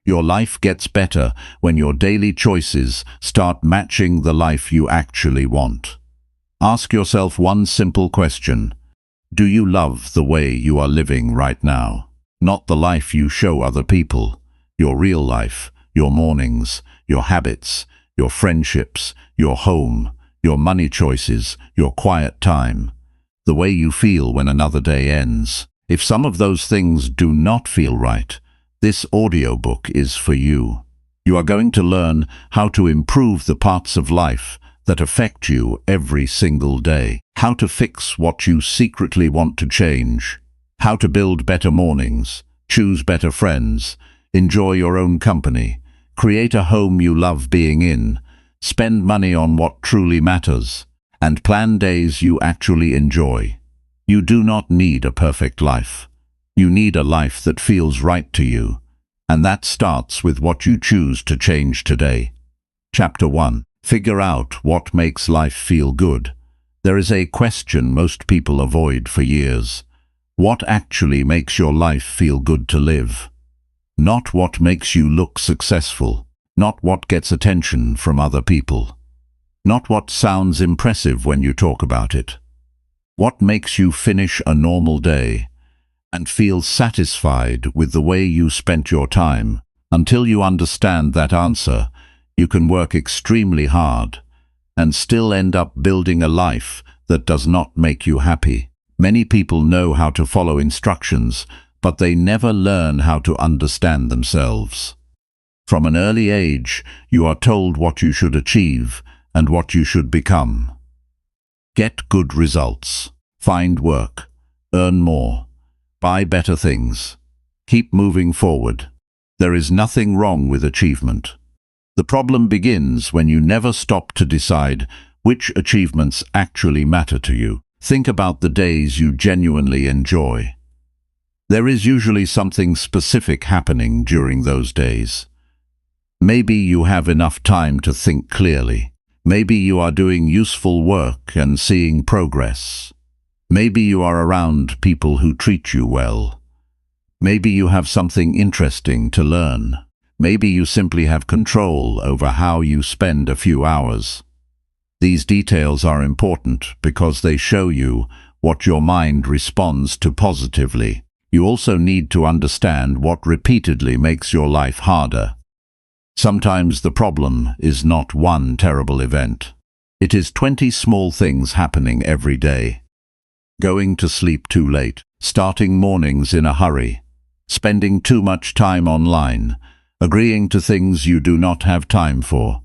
Your life gets better when your daily choices start matching the life you actually want. Ask yourself one simple question. Do you love the way you are living right now? Not the life you show other people. Your real life, your mornings, your habits, your friendships, your home, your money choices, your quiet time. The way you feel when another day ends. If some of those things do not feel right, this audiobook is for you. You are going to learn how to improve the parts of life that affect you every single day. How to fix what you secretly want to change. How to build better mornings, choose better friends, enjoy your own company, create a home you love being in, spend money on what truly matters, and plan days you actually enjoy. You do not need a perfect life. You need a life that feels right to you, and that starts with what you choose to change today. Chapter 1. Figure out what makes life feel good. There is a question most people avoid for years. What actually makes your life feel good to live? Not what makes you look successful, not what gets attention from other people, not what sounds impressive when you talk about it. What makes you finish a normal day and feel satisfied with the way you spent your time? Until you understand that answer, you can work extremely hard and still end up building a life that does not make you happy. Many people know how to follow instructions, but they never learn how to understand themselves. From an early age, you are told what you should achieve and what you should become. Get good results, find work, earn more, buy better things. Keep moving forward. There is nothing wrong with achievement. The problem begins when you never stop to decide which achievements actually matter to you. Think about the days you genuinely enjoy. There is usually something specific happening during those days. Maybe you have enough time to think clearly. Maybe you are doing useful work and seeing progress. Maybe you are around people who treat you well. Maybe you have something interesting to learn. Maybe you simply have control over how you spend a few hours. These details are important because they show you what your mind responds to positively. You also need to understand what repeatedly makes your life harder. Sometimes the problem is not one terrible event. It is 20 small things happening every day. Going to sleep too late, starting mornings in a hurry, spending too much time online, agreeing to things you do not have time for,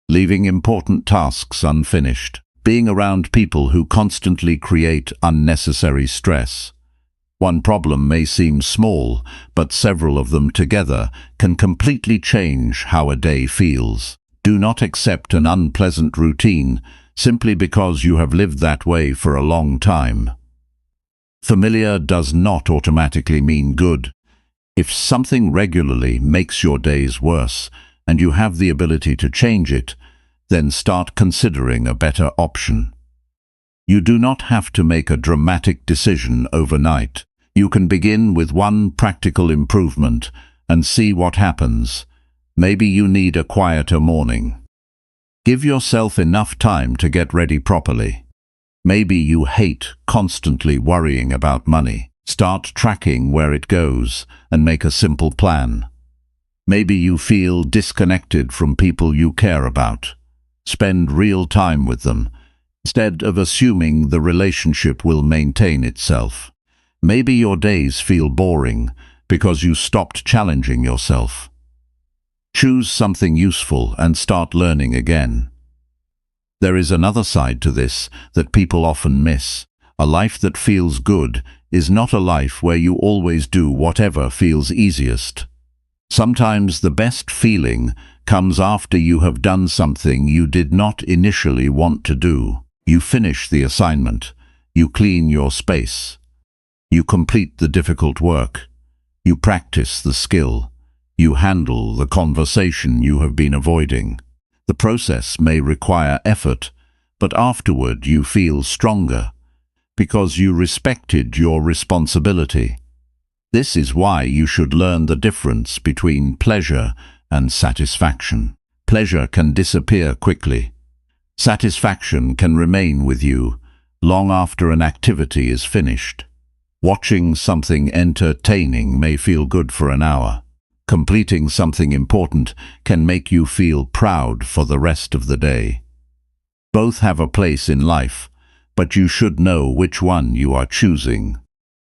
leaving important tasks unfinished, being around people who constantly create unnecessary stress. One problem may seem small, but several of them together can completely change how a day feels. Do not accept an unpleasant routine simply because you have lived that way for a long time. Familiar does not automatically mean good. If something regularly makes your days worse and you have the ability to change it, then start considering a better option. You do not have to make a dramatic decision overnight. You can begin with one practical improvement and see what happens. Maybe you need a quieter morning. Give yourself enough time to get ready properly. Maybe you hate constantly worrying about money. Start tracking where it goes and make a simple plan. Maybe you feel disconnected from people you care about. Spend real time with them, instead of assuming the relationship will maintain itself. Maybe your days feel boring because you stopped challenging yourself. Choose something useful and start learning again. There is another side to this that people often miss. A life that feels good is not a life where you always do whatever feels easiest. Sometimes the best feeling comes after you have done something you did not initially want to do. You finish the assignment. You clean your space. You complete the difficult work. You practice the skill. You handle the conversation you have been avoiding. The process may require effort, but afterward you feel stronger because you respected your responsibility. This is why you should learn the difference between pleasure and satisfaction. Pleasure can disappear quickly. Satisfaction can remain with you long after an activity is finished. Watching something entertaining may feel good for an hour. Completing something important can make you feel proud for the rest of the day. Both have a place in life, but you should know which one you are choosing.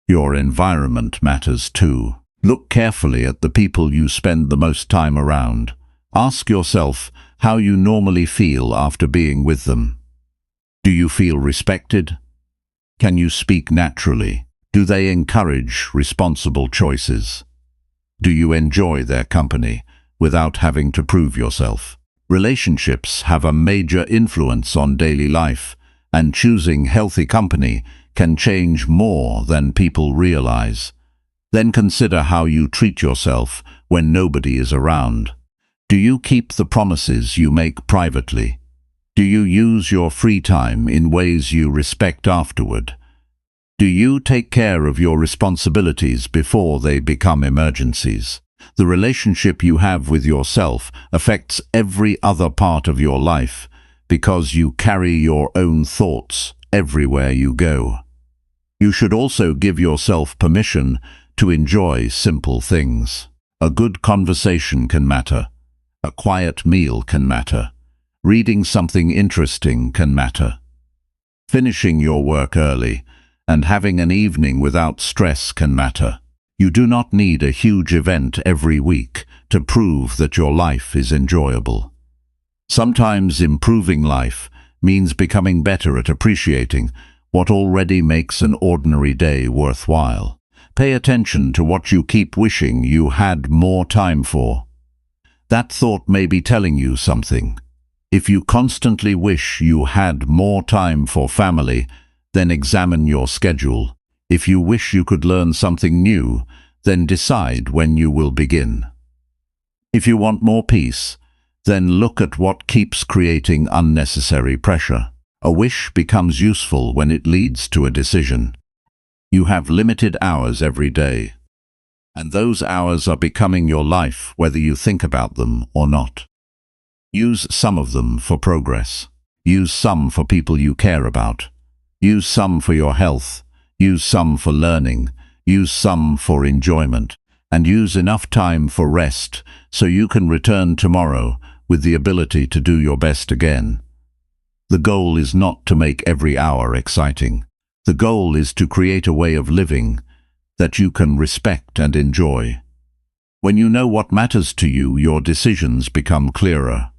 Your environment matters too. Look carefully at the people you spend the most time around. Ask yourself how you normally feel after being with them. Do you feel respected? Can you speak naturally? Do they encourage responsible choices? Do you enjoy their company without having to prove yourself? Relationships have a major influence on daily life, and choosing healthy company can change more than people realize. Then consider how you treat yourself when nobody is around. Do you keep the promises you make privately? Do you use your free time in ways you respect afterward? Do you take care of your responsibilities before they become emergencies? The relationship you have with yourself affects every other part of your life because you carry your own thoughts everywhere you go. You should also give yourself permission to enjoy simple things. A good conversation can matter. A quiet meal can matter. Reading something interesting can matter. Finishing your work early and having an evening without stress can matter. You do not need a huge event every week to prove that your life is enjoyable. Sometimes improving life means becoming better at appreciating what already makes an ordinary day worthwhile. Pay attention to what you keep wishing you had more time for. That thought may be telling you something. If you constantly wish you had more time for family, then examine your schedule. If you wish you could learn something new, then decide when you will begin. If you want more peace, then look at what keeps creating unnecessary pressure. A wish becomes useful when it leads to a decision. You have limited hours every day, and those hours are becoming your life whether you think about them or not. Use some of them for progress. Use some for people you care about. Use some for your health. Use some for learning. Use some for enjoyment. And use enough time for rest so you can return tomorrow with the ability to do your best again. The goal is not to make every hour exciting. The goal is to create a way of living that you can respect and enjoy. When you know what matters to you, your decisions become clearer.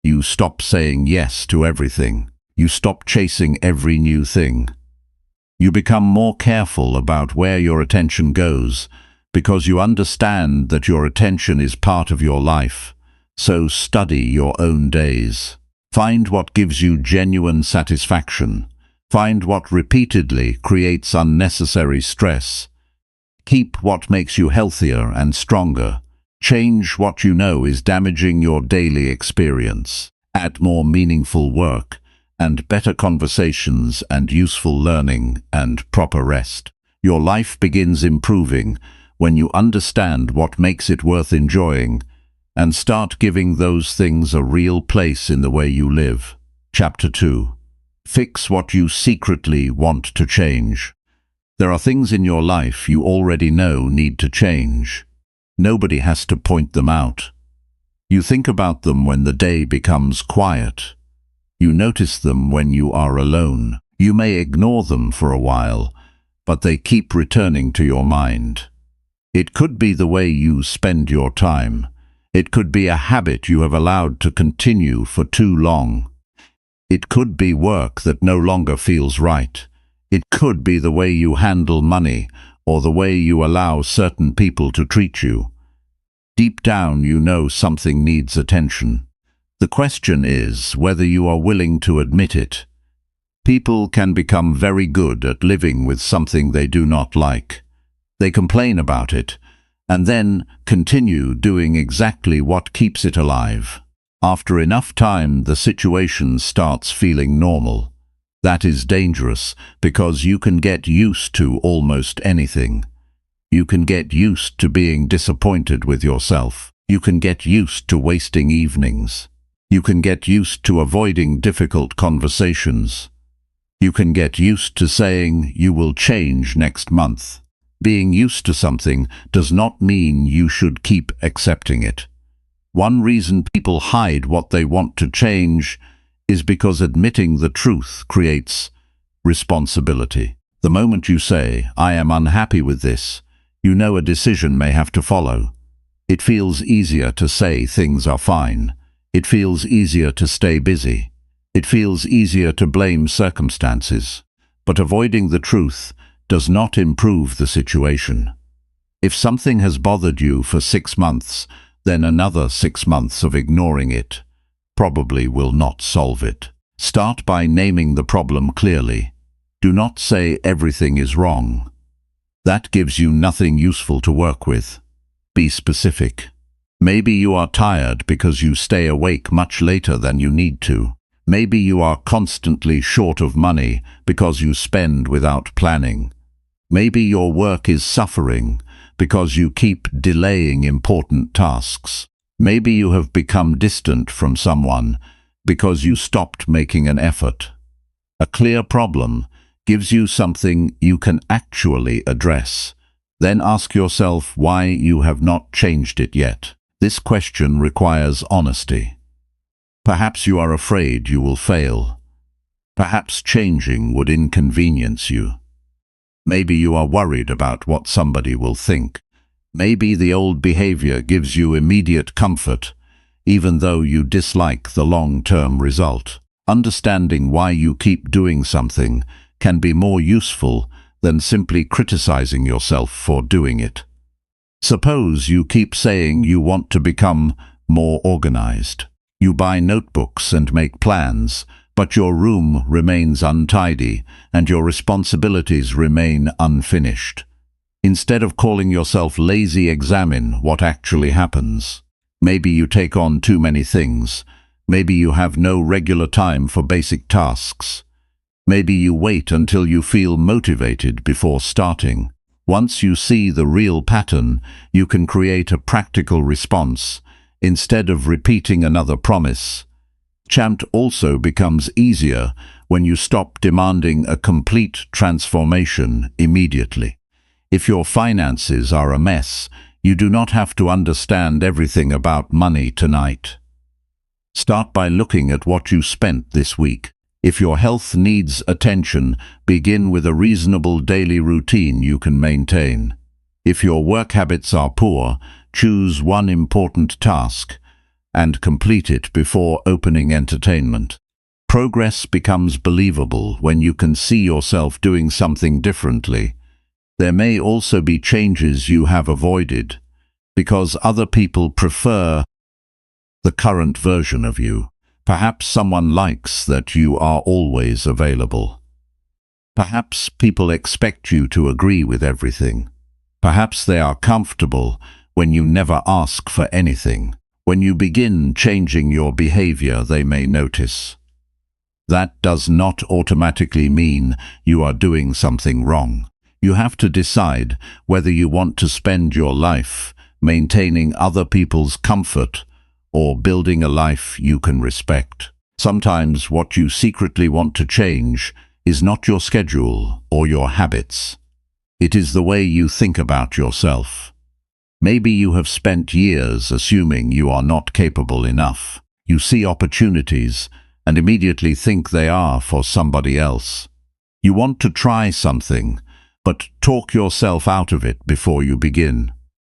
You stop saying yes to everything. You stop chasing every new thing. You become more careful about where your attention goes because you understand that your attention is part of your life. So study your own days. Find what gives you genuine satisfaction. Find what repeatedly creates unnecessary stress. Keep what makes you healthier and stronger. Change what you know is damaging your daily experience. Add more meaningful work and better conversations and useful learning and proper rest. Your life begins improving when you understand what makes it worth enjoying and start giving those things a real place in the way you live. Chapter 2. Fix what you secretly want to change. There are things in your life you already know need to change. Nobody has to point them out. You think about them when the day becomes quiet. You notice them when you are alone. You may ignore them for a while, but they keep returning to your mind. It could be the way you spend your time. It could be a habit you have allowed to continue for too long. It could be work that no longer feels right. It could be the way you handle money or the way you allow certain people to treat you. Deep down, you know something needs attention. The question is whether you are willing to admit it. People can become very good at living with something they do not like. They complain about it, and then continue doing exactly what keeps it alive. After enough time, the situation starts feeling normal. That is dangerous because you can get used to almost anything. You can get used to being disappointed with yourself. You can get used to wasting evenings. You can get used to avoiding difficult conversations. You can get used to saying you will change next month. Being used to something does not mean you should keep accepting it. One reason people hide what they want to change is because admitting the truth creates responsibility. The moment you say, "I am unhappy with this," you know a decision may have to follow. It feels easier to say things are fine. It feels easier to stay busy. It feels easier to blame circumstances. But avoiding the truth does not improve the situation. If something has bothered you for 6 months, then another 6 months of ignoring it probably will not solve it. Start by naming the problem clearly. Do not say everything is wrong. That gives you nothing useful to work with. Be specific. Maybe you are tired because you stay awake much later than you need to. Maybe you are constantly short of money because you spend without planning. Maybe your work is suffering because you keep delaying important tasks. Maybe you have become distant from someone because you stopped making an effort. A clear problem gives you something you can actually address. Then ask yourself why you have not changed it yet. This question requires honesty. Perhaps you are afraid you will fail. Perhaps changing would inconvenience you. Maybe you are worried about what somebody will think. Maybe the old behavior gives you immediate comfort, even though you dislike the long-term result. Understanding why you keep doing something can be more useful than simply criticizing yourself for doing it. Suppose you keep saying you want to become more organized. You buy notebooks and make plans, but your room remains untidy and your responsibilities remain unfinished. Instead of calling yourself lazy, examine what actually happens. Maybe you take on too many things. Maybe you have no regular time for basic tasks. Maybe you wait until you feel motivated before starting. Once you see the real pattern, you can create a practical response instead of repeating another promise. Change also becomes easier when you stop demanding a complete transformation immediately. If your finances are a mess, you do not have to understand everything about money tonight. Start by looking at what you spent this week. If your health needs attention, begin with a reasonable daily routine you can maintain. If your work habits are poor, choose one important task and complete it before opening entertainment. Progress becomes believable when you can see yourself doing something differently. There may also be changes you have avoided because other people prefer the current version of you. Perhaps someone likes that you are always available. Perhaps people expect you to agree with everything. Perhaps they are comfortable when you never ask for anything. When you begin changing your behavior, they may notice. That does not automatically mean you are doing something wrong. You have to decide whether you want to spend your life maintaining other people's comfort or building a life you can respect. Sometimes what you secretly want to change is not your schedule or your habits. It is the way you think about yourself. Maybe you have spent years assuming you are not capable enough. You see opportunities and immediately think they are for somebody else. You want to try something, but talk yourself out of it before you begin.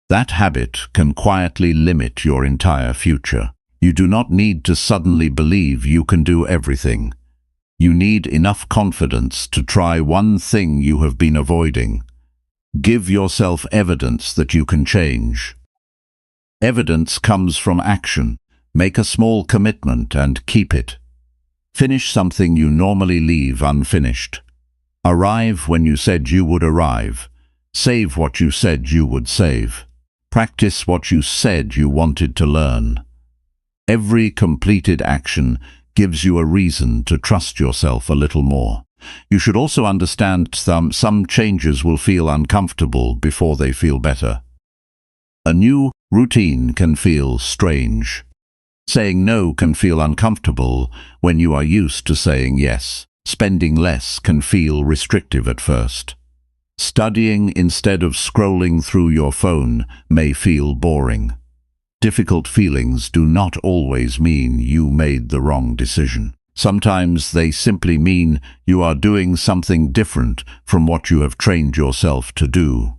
That habit can quietly limit your entire future. You do not need to suddenly believe you can do everything. You need enough confidence to try one thing you have been avoiding. Give yourself evidence that you can change. Evidence comes from action. Make a small commitment and keep it. Finish something you normally leave unfinished. Arrive when you said you would arrive. Save what you said you would save. Practice what you said you wanted to learn. Every completed action gives you a reason to trust yourself a little more. You should also understand some changes will feel uncomfortable before they feel better. A new routine can feel strange. Saying no can feel uncomfortable when you are used to saying yes. Spending less can feel restrictive at first. Studying instead of scrolling through your phone may feel boring. Difficult feelings do not always mean you made the wrong decision. Sometimes they simply mean you are doing something different from what you have trained yourself to do.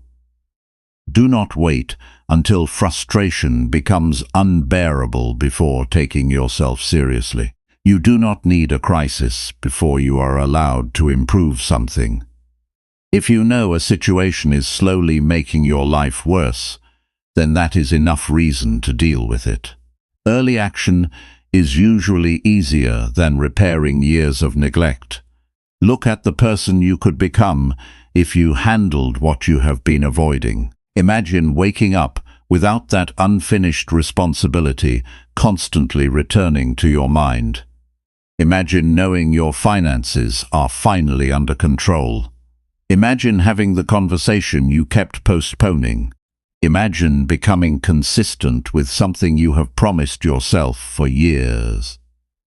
Do not wait until frustration becomes unbearable before taking yourself seriously. You do not need a crisis before you are allowed to improve something. If you know a situation is slowly making your life worse, then that is enough reason to deal with it. Early action is usually easier than repairing years of neglect. Look at the person you could become if you handled what you have been avoiding. Imagine waking up without that unfinished responsibility constantly returning to your mind. Imagine knowing your finances are finally under control. Imagine having the conversation you kept postponing. Imagine becoming consistent with something you have promised yourself for years.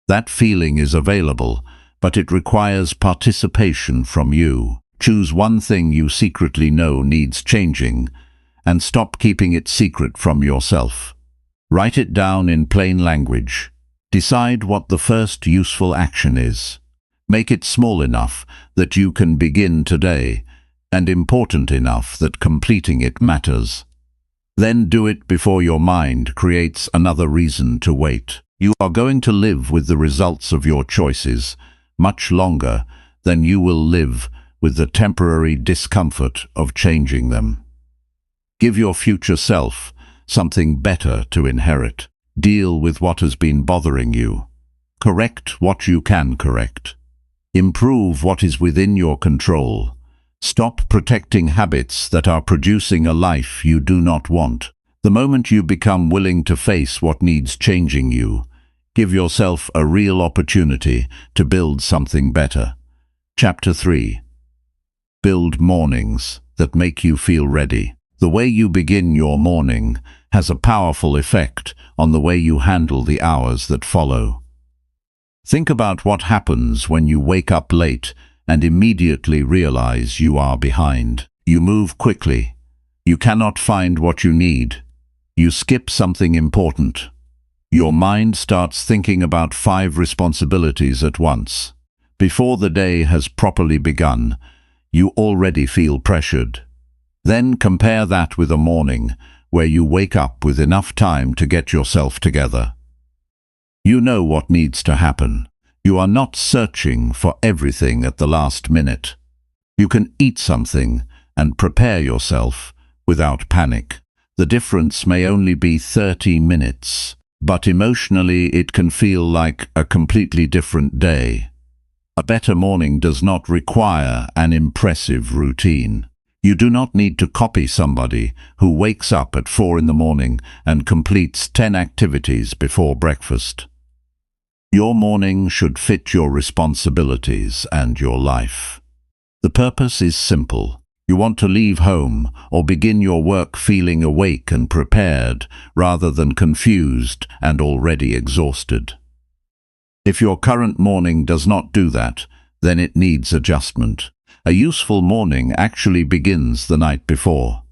That feeling is available, but it requires participation from you. Choose one thing you secretly know needs changing, and stop keeping it secret from yourself. Write it down in plain language. Decide what the first useful action is. Make it small enough that you can begin today, and important enough that completing it matters. Then do it before your mind creates another reason to wait. You are going to live with the results of your choices much longer than you will live with the temporary discomfort of changing them. Give your future self something better to inherit. Deal with what has been bothering you. Correct what you can correct. Improve what is within your control. Stop protecting habits that are producing a life you do not want. The moment you become willing to face what needs changing you, give yourself a real opportunity to build something better. Chapter 3. Build mornings that make you feel ready. The way you begin your morning has a powerful effect on the way you handle the hours that follow. Think about what happens when you wake up late and immediately realize you are behind. You move quickly. You cannot find what you need. You skip something important. Your mind starts thinking about 5 responsibilities at once. Before the day has properly begun, you already feel pressured. Then compare that with a morning where you wake up with enough time to get yourself together. You know what needs to happen. You are not searching for everything at the last minute. You can eat something and prepare yourself without panic. The difference may only be 30 minutes, but emotionally it can feel like a completely different day. A better morning does not require an impressive routine. You do not need to copy somebody who wakes up at 4 in the morning and completes 10 activities before breakfast. Your morning should fit your responsibilities and your life. The purpose is simple. You want to leave home or begin your work feeling awake and prepared rather than confused and already exhausted. If your current morning does not do that, then it needs adjustment. A useful morning actually begins the night before.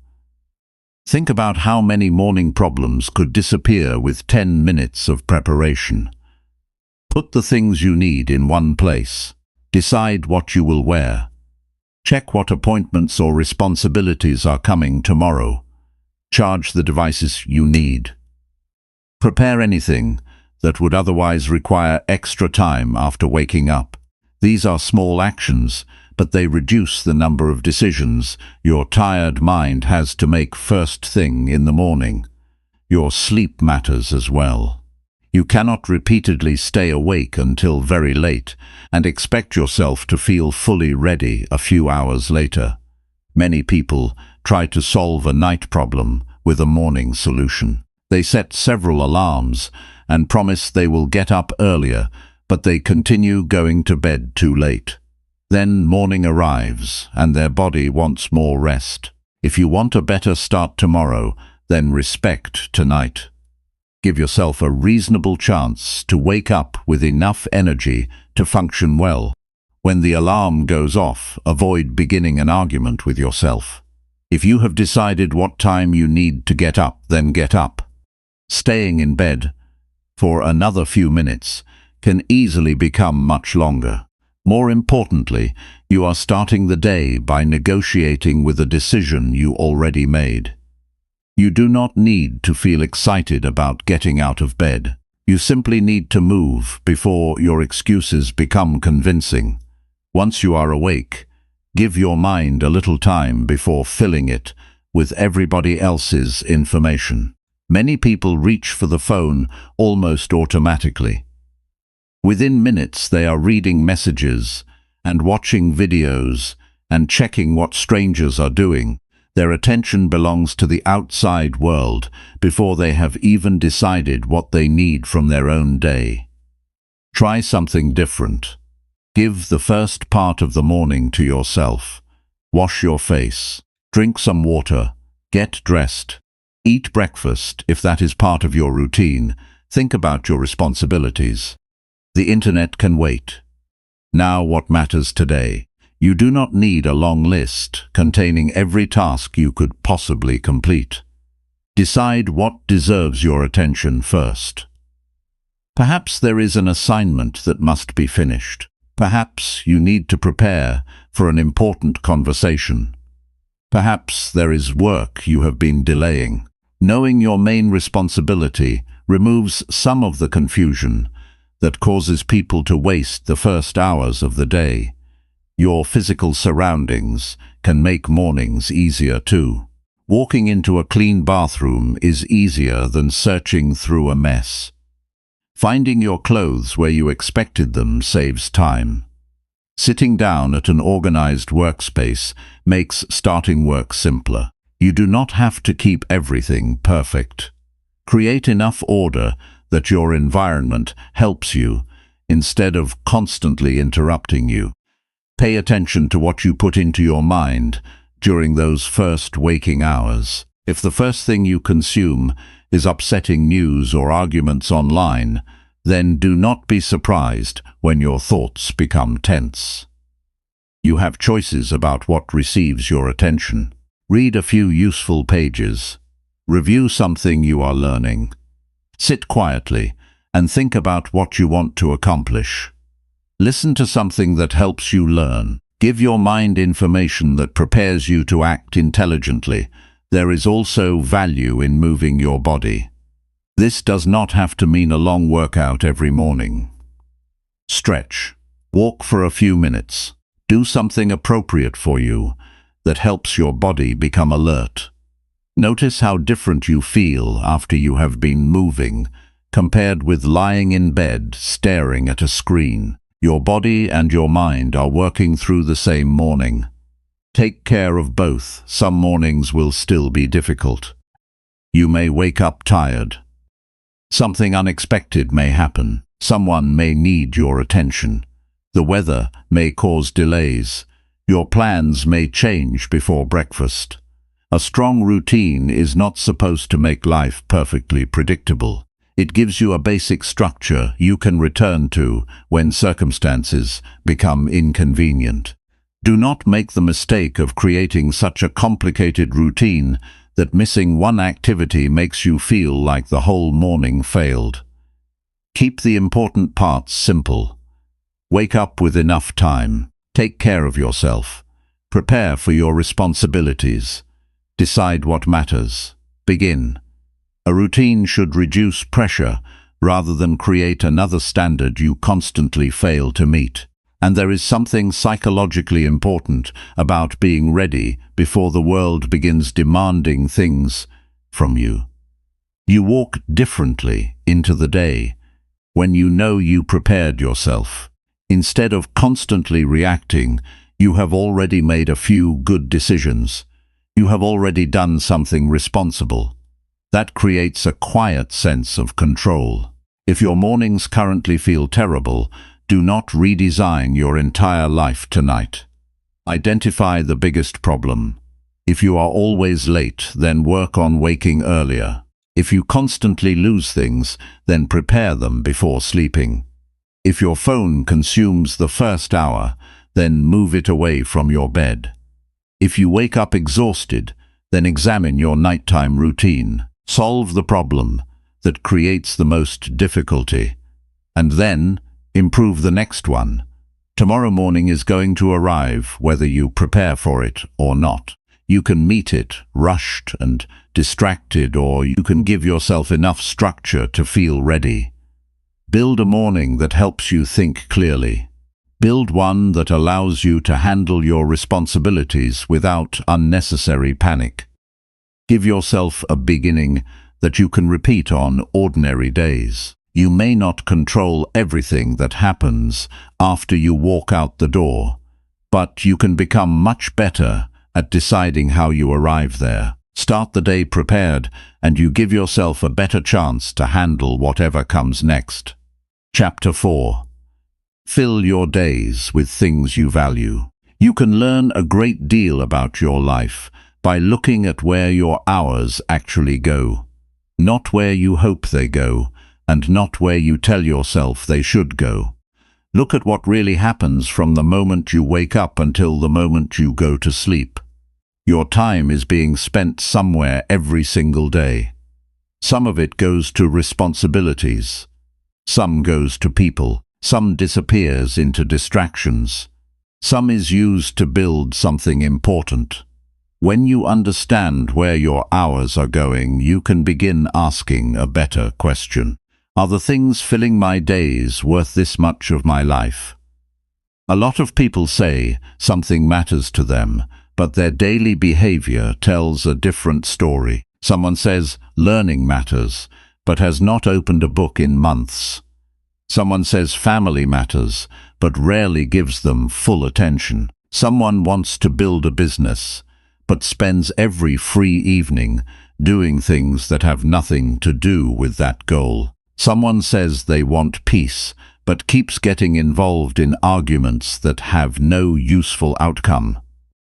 Think about how many morning problems could disappear with 10 minutes of preparation. Put the things you need in one place. Decide what you will wear. Check what appointments or responsibilities are coming tomorrow. Charge the devices you need. Prepare anything that would otherwise require extra time after waking up. These are small actions, but they reduce the number of decisions your tired mind has to make first thing in the morning. Your sleep matters as well. You cannot repeatedly stay awake until very late and expect yourself to feel fully ready a few hours later. Many people try to solve a night problem with a morning solution. They set several alarms and promise they will get up earlier, but they continue going to bed too late. Then morning arrives, and their body wants more rest. If you want a better start tomorrow, then respect tonight. Give yourself a reasonable chance to wake up with enough energy to function well. When the alarm goes off, avoid beginning an argument with yourself. If you have decided what time you need to get up, then get up. Staying in bed for another few minutes can easily become much longer. More importantly, you are starting the day by negotiating with a decision you already made. You do not need to feel excited about getting out of bed. You simply need to move before your excuses become convincing. Once you are awake, give your mind a little time before filling it with everybody else's information. Many people reach for the phone almost automatically. Within minutes they are reading messages and watching videos and checking what strangers are doing. Their attention belongs to the outside world before they have even decided what they need from their own day. Try something different. Give the first part of the morning to yourself. Wash your face. Drink some water. Get dressed. Eat breakfast if that is part of your routine. Think about your responsibilities. The internet can wait. Now what matters today? You do not need a long list containing every task you could possibly complete. Decide what deserves your attention first. Perhaps there is an assignment that must be finished. Perhaps you need to prepare for an important conversation. Perhaps there is work you have been delaying. Knowing your main responsibility removes some of the confusion that causes people to waste the first hours of the day. Your physical surroundings can make mornings easier too. Walking into a clean bathroom is easier than searching through a mess. Finding your clothes where you expected them saves time. Sitting down at an organized workspace makes starting work simpler. You do not have to keep everything perfect. Create enough order that your environment helps you instead of constantly interrupting you. Pay attention to what you put into your mind during those first waking hours. If the first thing you consume is upsetting news or arguments online, then do not be surprised when your thoughts become tense. You have choices about what receives your attention. Read a few useful pages. Review something you are learning. Sit quietly and think about what you want to accomplish. Listen to something that helps you learn. Give your mind information that prepares you to act intelligently. There is also value in moving your body. This does not have to mean a long workout every morning. Stretch. Walk for a few minutes. Do something appropriate for you that helps your body become alert. Notice how different you feel after you have been moving, compared with lying in bed staring at a screen. Your body and your mind are working through the same morning. Take care of both. Some mornings will still be difficult. You may wake up tired. Something unexpected may happen. Someone may need your attention. The weather may cause delays. Your plans may change before breakfast. A strong routine is not supposed to make life perfectly predictable. It gives you a basic structure you can return to when circumstances become inconvenient. Do not make the mistake of creating such a complicated routine that missing one activity makes you feel like the whole morning failed. Keep the important parts simple. Wake up with enough time. Take care of yourself. Prepare for your responsibilities. Decide what matters. Begin. A routine should reduce pressure rather than create another standard you constantly fail to meet. And there is something psychologically important about being ready before the world begins demanding things from you. You walk differently into the day when you know you prepared yourself. Instead of constantly reacting, you have already made a few good decisions. You have already done something responsible. That creates a quiet sense of control. If your mornings currently feel terrible, Do not redesign your entire life tonight. Identify the biggest problem. If you are always late, then work on waking earlier. If you constantly lose things, then prepare them before sleeping. If your phone consumes the first hour, then move it away from your bed. If you wake up exhausted, then examine your nighttime routine. Solve the problem that creates the most difficulty, and then improve the next one. Tomorrow morning is going to arrive whether you prepare for it or not. You can meet it rushed and distracted, or you can give yourself enough structure to feel ready. Build a morning that helps you think clearly. Build one that allows you to handle your responsibilities without unnecessary panic. Give yourself a beginning that you can repeat on ordinary days. You may not control everything that happens after you walk out the door, but you can become much better at deciding how you arrive there. Start the day prepared, and you give yourself a better chance to handle whatever comes next. Chapter 4. Fill your days with things you value. You can learn a great deal about your life by looking at where your hours actually go. Not where you hope they go, and not where you tell yourself they should go. Look at what really happens from the moment you wake up until the moment you go to sleep. Your time is being spent somewhere every single day. Some of it goes to responsibilities. Some goes to people. Some disappears into distractions. Some is used to build something important. When you understand where your hours are going, you can begin asking a better question. Are the things filling my days worth this much of my life? A lot of people say something matters to them, but their daily behavior tells a different story. Someone says learning matters, but has not opened a book in months. Someone says family matters, but rarely gives them full attention. Someone wants to build a business, but spends every free evening doing things that have nothing to do with that goal. Someone says they want peace, but keeps getting involved in arguments that have no useful outcome.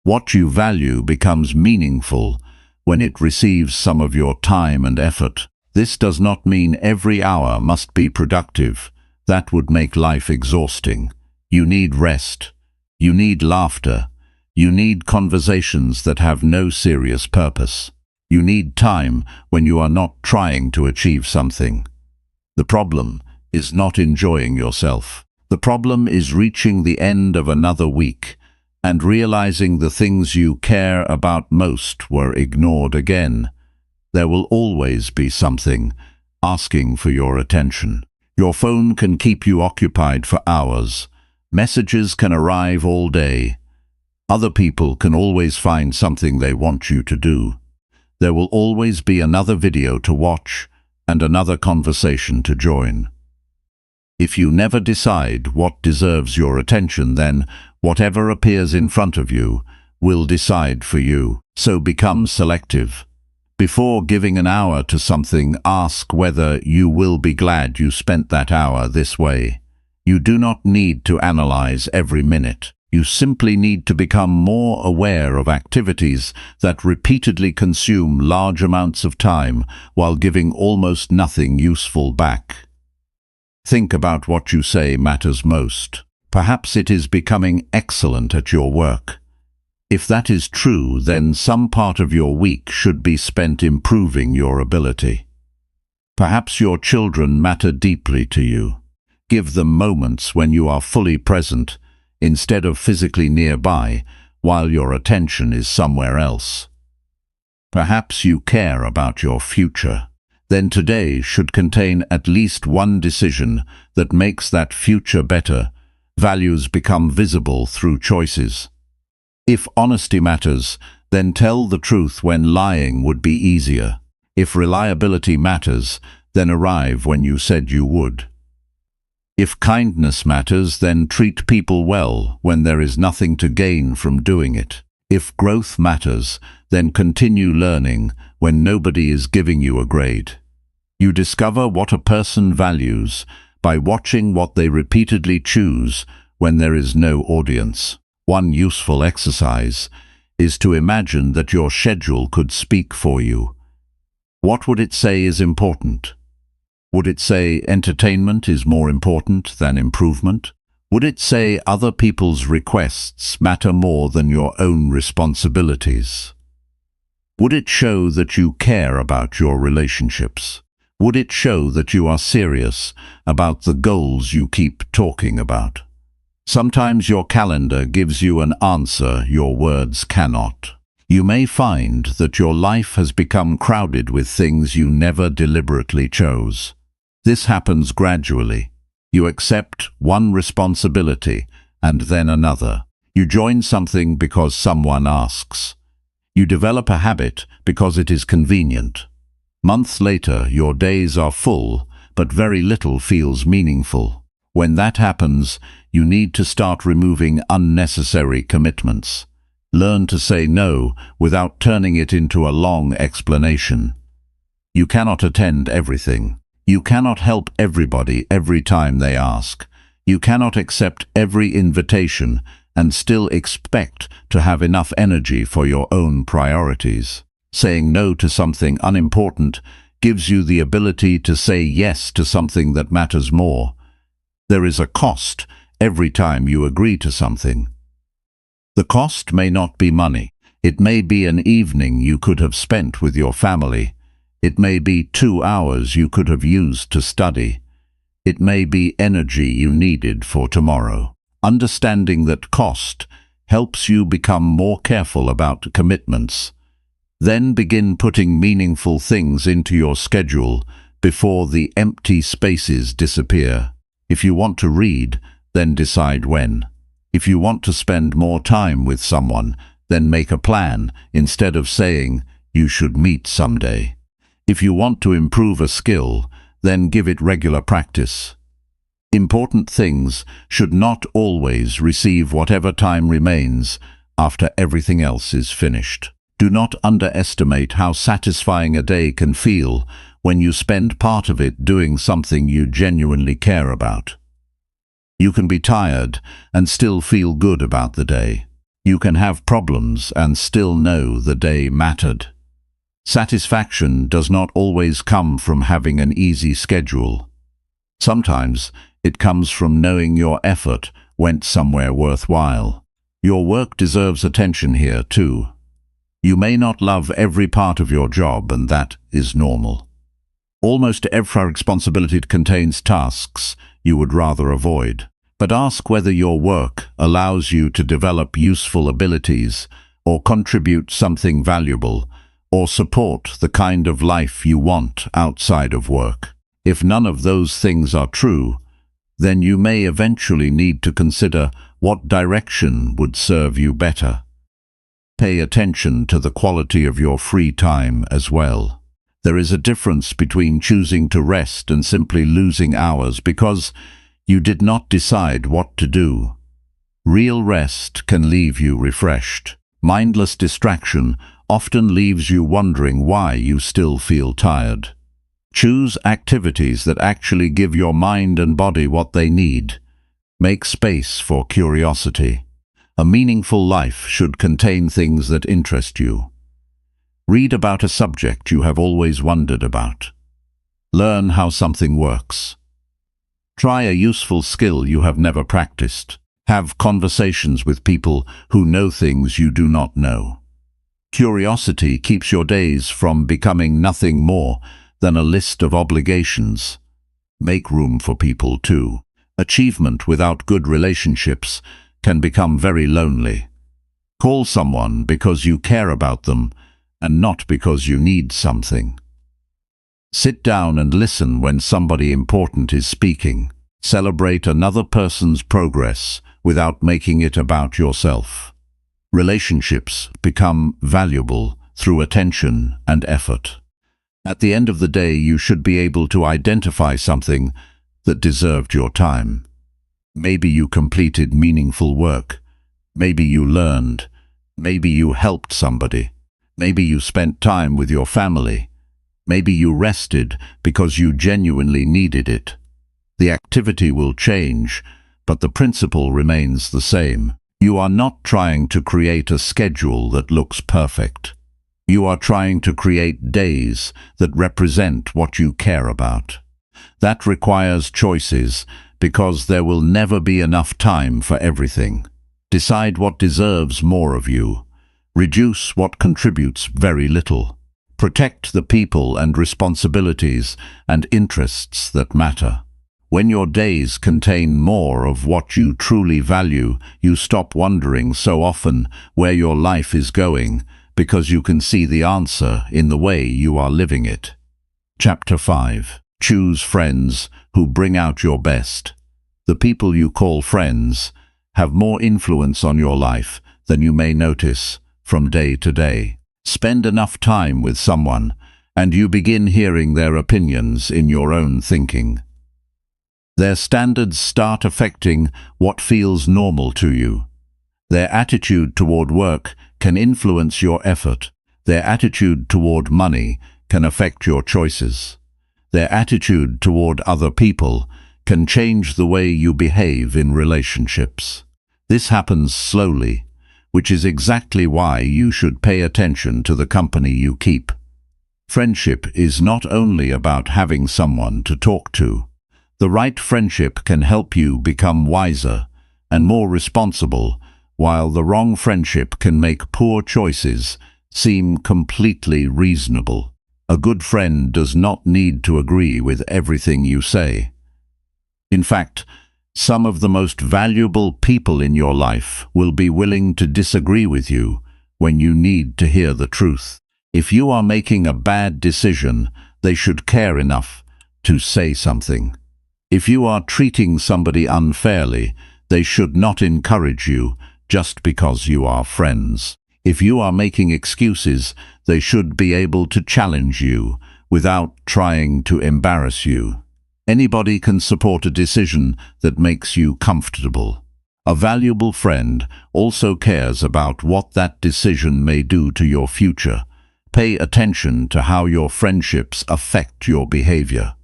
What you value becomes meaningful when it receives some of your time and effort. This does not mean every hour must be productive. That would make life exhausting. You need rest. You need laughter. You need conversations that have no serious purpose. You need time when you are not trying to achieve something. The problem is not enjoying yourself. The problem is reaching the end of another week and realizing the things you care about most were ignored again. There will always be something asking for your attention. Your phone can keep you occupied for hours. Messages can arrive all day. Other people can always find something they want you to do. There will always be another video to watch and another conversation to join. If you never decide what deserves your attention, then whatever appears in front of you will decide for you. So become selective. Before giving an hour to something, ask whether you will be glad you spent that hour this way. You do not need to analyze every minute. You simply need to become more aware of activities that repeatedly consume large amounts of time while giving almost nothing useful back. Think about what you say matters most. Perhaps it is becoming excellent at your work. If that is true, then some part of your week should be spent improving your ability. Perhaps your children matter deeply to you. Give them moments when you are fully present, instead of physically nearby, while your attention is somewhere else. Perhaps you care about your future. Then today should contain at least one decision that makes that future better. Values become visible through choices. If honesty matters, then tell the truth when lying would be easier. If reliability matters, then arrive when you said you would. If kindness matters, then treat people well when there is nothing to gain from doing it. If growth matters, then continue learning when nobody is giving you a grade. You discover what a person values by watching what they repeatedly choose when there is no audience. One useful exercise is to imagine that your schedule could speak for you. What would it say is important? Would it say entertainment is more important than improvement? Would it say other people's requests matter more than your own responsibilities? Would it show that you care about your relationships? Would it show that you are serious about the goals you keep talking about? Sometimes your calendar gives you an answer your words cannot. You may find that your life has become crowded with things you never deliberately chose. This happens gradually. You accept one responsibility and then another. You join something because someone asks. You develop a habit because it is convenient. Months later, your days are full, but very little feels meaningful. When that happens, you need to start removing unnecessary commitments. Learn to say no without turning it into a long explanation. You cannot attend everything. You cannot help everybody every time they ask. You cannot accept every invitation and still expect to have enough energy for your own priorities. Saying no to something unimportant gives you the ability to say yes to something that matters more. There is a cost every time you agree to something. The cost may not be money. It may be an evening you could have spent with your family. It may be 2 hours you could have used to study. It may be energy you needed for tomorrow. Understanding that cost helps you become more careful about commitments. Then begin putting meaningful things into your schedule before the empty spaces disappear. If you want to read, then decide when. If you want to spend more time with someone, then make a plan instead of saying you should meet someday. If you want to improve a skill, then give it regular practice. Important things should not always receive whatever time remains after everything else is finished. Do not underestimate how satisfying a day can feel when you spend part of it doing something you genuinely care about. You can be tired and still feel good about the day. You can have problems and still know the day mattered. Satisfaction does not always come from having an easy schedule. Sometimes it comes from knowing your effort went somewhere worthwhile. Your work deserves attention here too. You may not love every part of your job, and that is normal. Almost every responsibility contains tasks you would rather avoid. But ask whether your work allows you to develop useful abilities, or contribute something valuable, or support the kind of life you want outside of work. If none of those things are true, then you may eventually need to consider what direction would serve you better. Pay attention to the quality of your free time as well. There is a difference between choosing to rest and simply losing hours because you did not decide what to do. Real rest can leave you refreshed. Mindless distraction often leaves you wondering why you still feel tired. Choose activities that actually give your mind and body what they need. Make space for curiosity. A meaningful life should contain things that interest you. Read about a subject you have always wondered about. Learn how something works. Try a useful skill you have never practiced. Have conversations with people who know things you do not know. Curiosity keeps your days from becoming nothing more than a list of obligations. Make room for people too. Achievement without good relationships can become very lonely. Call someone because you care about them and not because you need something. Sit down and listen when somebody important is speaking. Celebrate another person's progress without making it about yourself. Relationships become valuable through attention and effort. At the end of the day, you should be able to identify something that deserved your time. Maybe you completed meaningful work. Maybe you learned. Maybe you helped somebody. Maybe you spent time with your family. Maybe you rested because you genuinely needed it. The activity will change, but the principle remains the same. You are not trying to create a schedule that looks perfect. You are trying to create days that represent what you care about. That requires choices, because there will never be enough time for everything. Decide what deserves more of you. Reduce what contributes very little. Protect the people and responsibilities and interests that matter. When your days contain more of what you truly value, you stop wondering so often where your life is going, because you can see the answer in the way you are living it. Chapter 5. Choose friends who bring out your best. The people you call friends have more influence on your life than you may notice from day to day. Spend enough time with someone, and you begin hearing their opinions in your own thinking. Their standards start affecting what feels normal to you. Their attitude toward work can influence your effort. Their attitude toward money can affect your choices. Their attitude toward other people can change the way you behave in relationships. This happens slowly, which is exactly why you should pay attention to the company you keep. Friendship is not only about having someone to talk to. The right friendship can help you become wiser and more responsible, while the wrong friendship can make poor choices seem completely reasonable. A good friend does not need to agree with everything you say. In fact, some of the most valuable people in your life will be willing to disagree with you when you need to hear the truth. If you are making a bad decision, they should care enough to say something. If you are treating somebody unfairly, they should not encourage you just because you are friends. If you are making excuses, they should be able to challenge you without trying to embarrass you. Anybody can support a decision that makes you comfortable. A valuable friend also cares about what that decision may do to your future. Pay attention to how your friendships affect your behavior.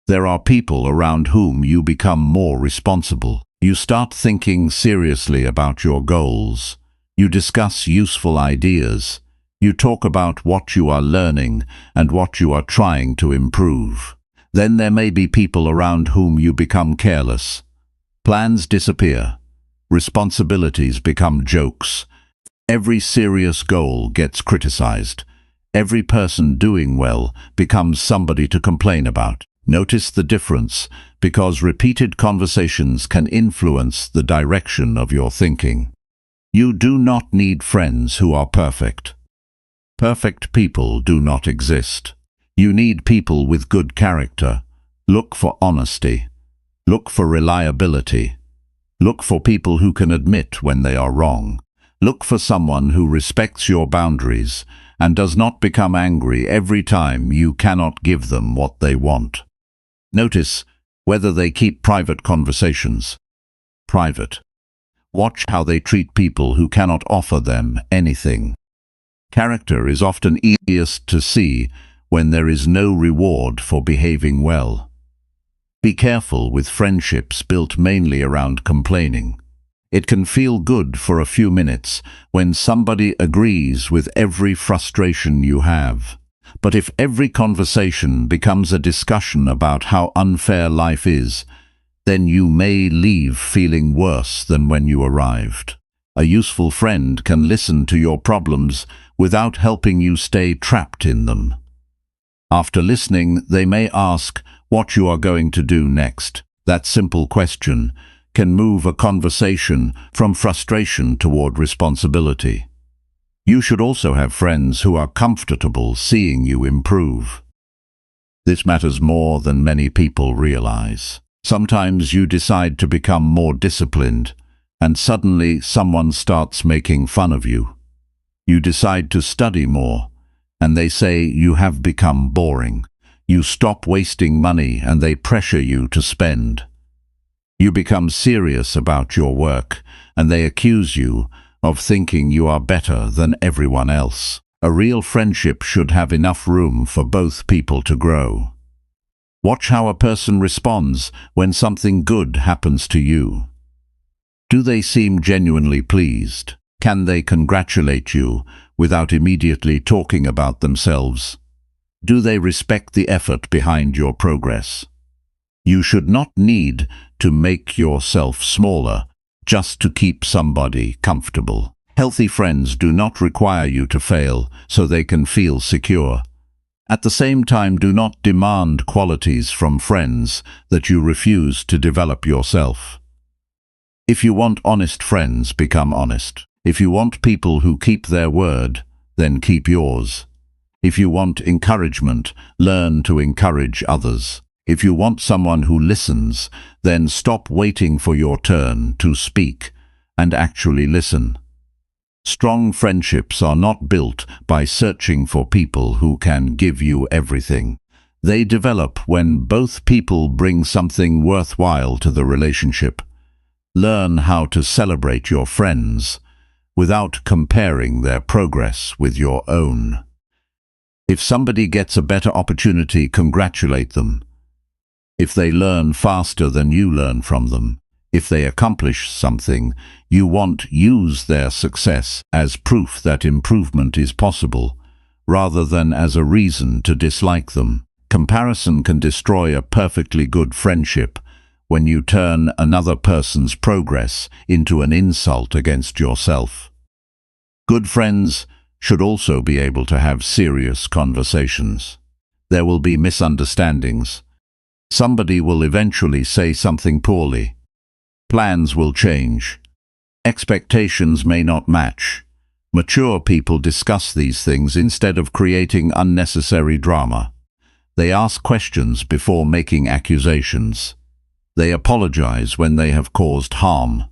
There are people around whom you become more responsible. You start thinking seriously about your goals. You discuss useful ideas. You talk about what you are learning and what you are trying to improve. Then there may be people around whom you become careless. Plans disappear. Responsibilities become jokes. Every serious goal gets criticized. Every person doing well becomes somebody to complain about. Notice the difference, because repeated conversations can influence the direction of your thinking. You do not need friends who are perfect. Perfect people do not exist. You need people with good character. Look for honesty. Look for reliability. Look for people who can admit when they are wrong. Look for someone who respects your boundaries and does not become angry every time you cannot give them what they want. Notice whether they keep private conversations private. Watch how they treat people who cannot offer them anything. Character is often easiest to see when there is no reward for behaving well. Be careful with friendships built mainly around complaining. It can feel good for a few minutes when somebody agrees with every frustration you have. But if every conversation becomes a discussion about how unfair life is, then you may leave feeling worse than when you arrived. A useful friend can listen to your problems without helping you stay trapped in them. After listening, they may ask what you are going to do next. That simple question can move a conversation from frustration toward responsibility. You should also have friends who are comfortable seeing you improve. This matters more than many people realize. Sometimes you decide to become more disciplined, and suddenly someone starts making fun of you. You decide to study more, and they say you have become boring. You stop wasting money, and they pressure you to spend. You become serious about your work, and they accuse you of thinking you are better than everyone else. A real friendship should have enough room for both people to grow. Watch how a person responds when something good happens to you. Do they seem genuinely pleased? Can they congratulate you without immediately talking about themselves? Do they respect the effort behind your progress? You should not need to make yourself smaller just to keep somebody comfortable. Healthy friends do not require you to fail so they can feel secure. At the same time, do not demand qualities from friends that you refuse to develop yourself. If you want honest friends, become honest. If you want people who keep their word, then keep yours. If you want encouragement, learn to encourage others. If you want someone who listens, then stop waiting for your turn to speak and actually listen. Strong friendships are not built by searching for people who can give you everything. They develop when both people bring something worthwhile to the relationship. Learn how to celebrate your friends without comparing their progress with your own. If somebody gets a better opportunity, congratulate them. If they learn faster than you learn from them, if they accomplish something you want, use their success as proof that improvement is possible, rather than as a reason to dislike them. Comparison can destroy a perfectly good friendship when you turn another person's progress into an insult against yourself. Good friends should also be able to have serious conversations. There will be misunderstandings. Somebody will eventually say something poorly. Plans will change. Expectations may not match. Mature people discuss these things instead of creating unnecessary drama. They ask questions before making accusations. They apologize when they have caused harm.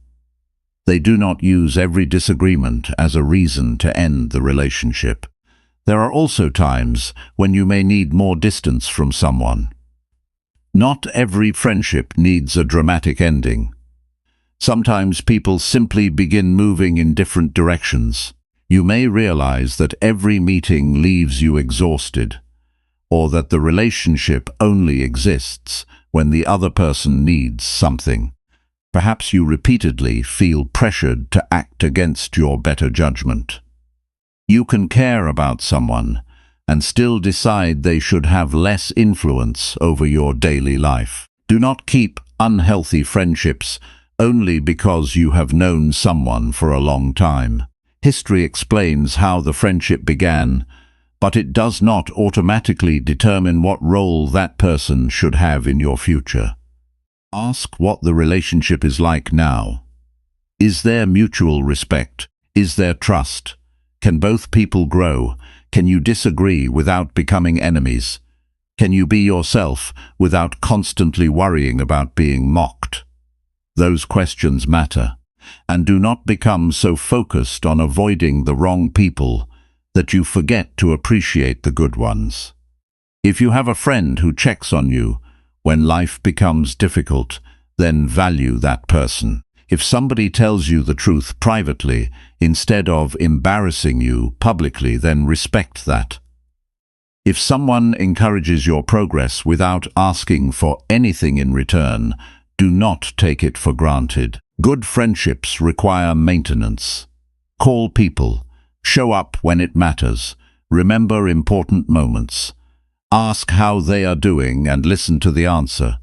They do not use every disagreement as a reason to end the relationship. There are also times when you may need more distance from someone. Not every friendship needs a dramatic ending. Sometimes people simply begin moving in different directions. You may realize that every meeting leaves you exhausted, or that the relationship only exists when the other person needs something. Perhaps you repeatedly feel pressured to act against your better judgment. You can care about someone and still decide they should have less influence over your daily life. Do not keep unhealthy friendships only because you have known someone for a long time. History explains how the friendship began, but it does not automatically determine what role that person should have in your future. Ask what the relationship is like now. Is there mutual respect? Is there trust? Can both people grow? Can you disagree without becoming enemies? Can you be yourself without constantly worrying about being mocked? Those questions matter, and do not become so focused on avoiding the wrong people that you forget to appreciate the good ones. If you have a friend who checks on you when life becomes difficult, then value that person. If somebody tells you the truth privately instead of embarrassing you publicly, then respect that. If someone encourages your progress without asking for anything in return, do not take it for granted. Good friendships require maintenance. Call people. Show up when it matters. Remember important moments. Ask how they are doing and listen to the answer.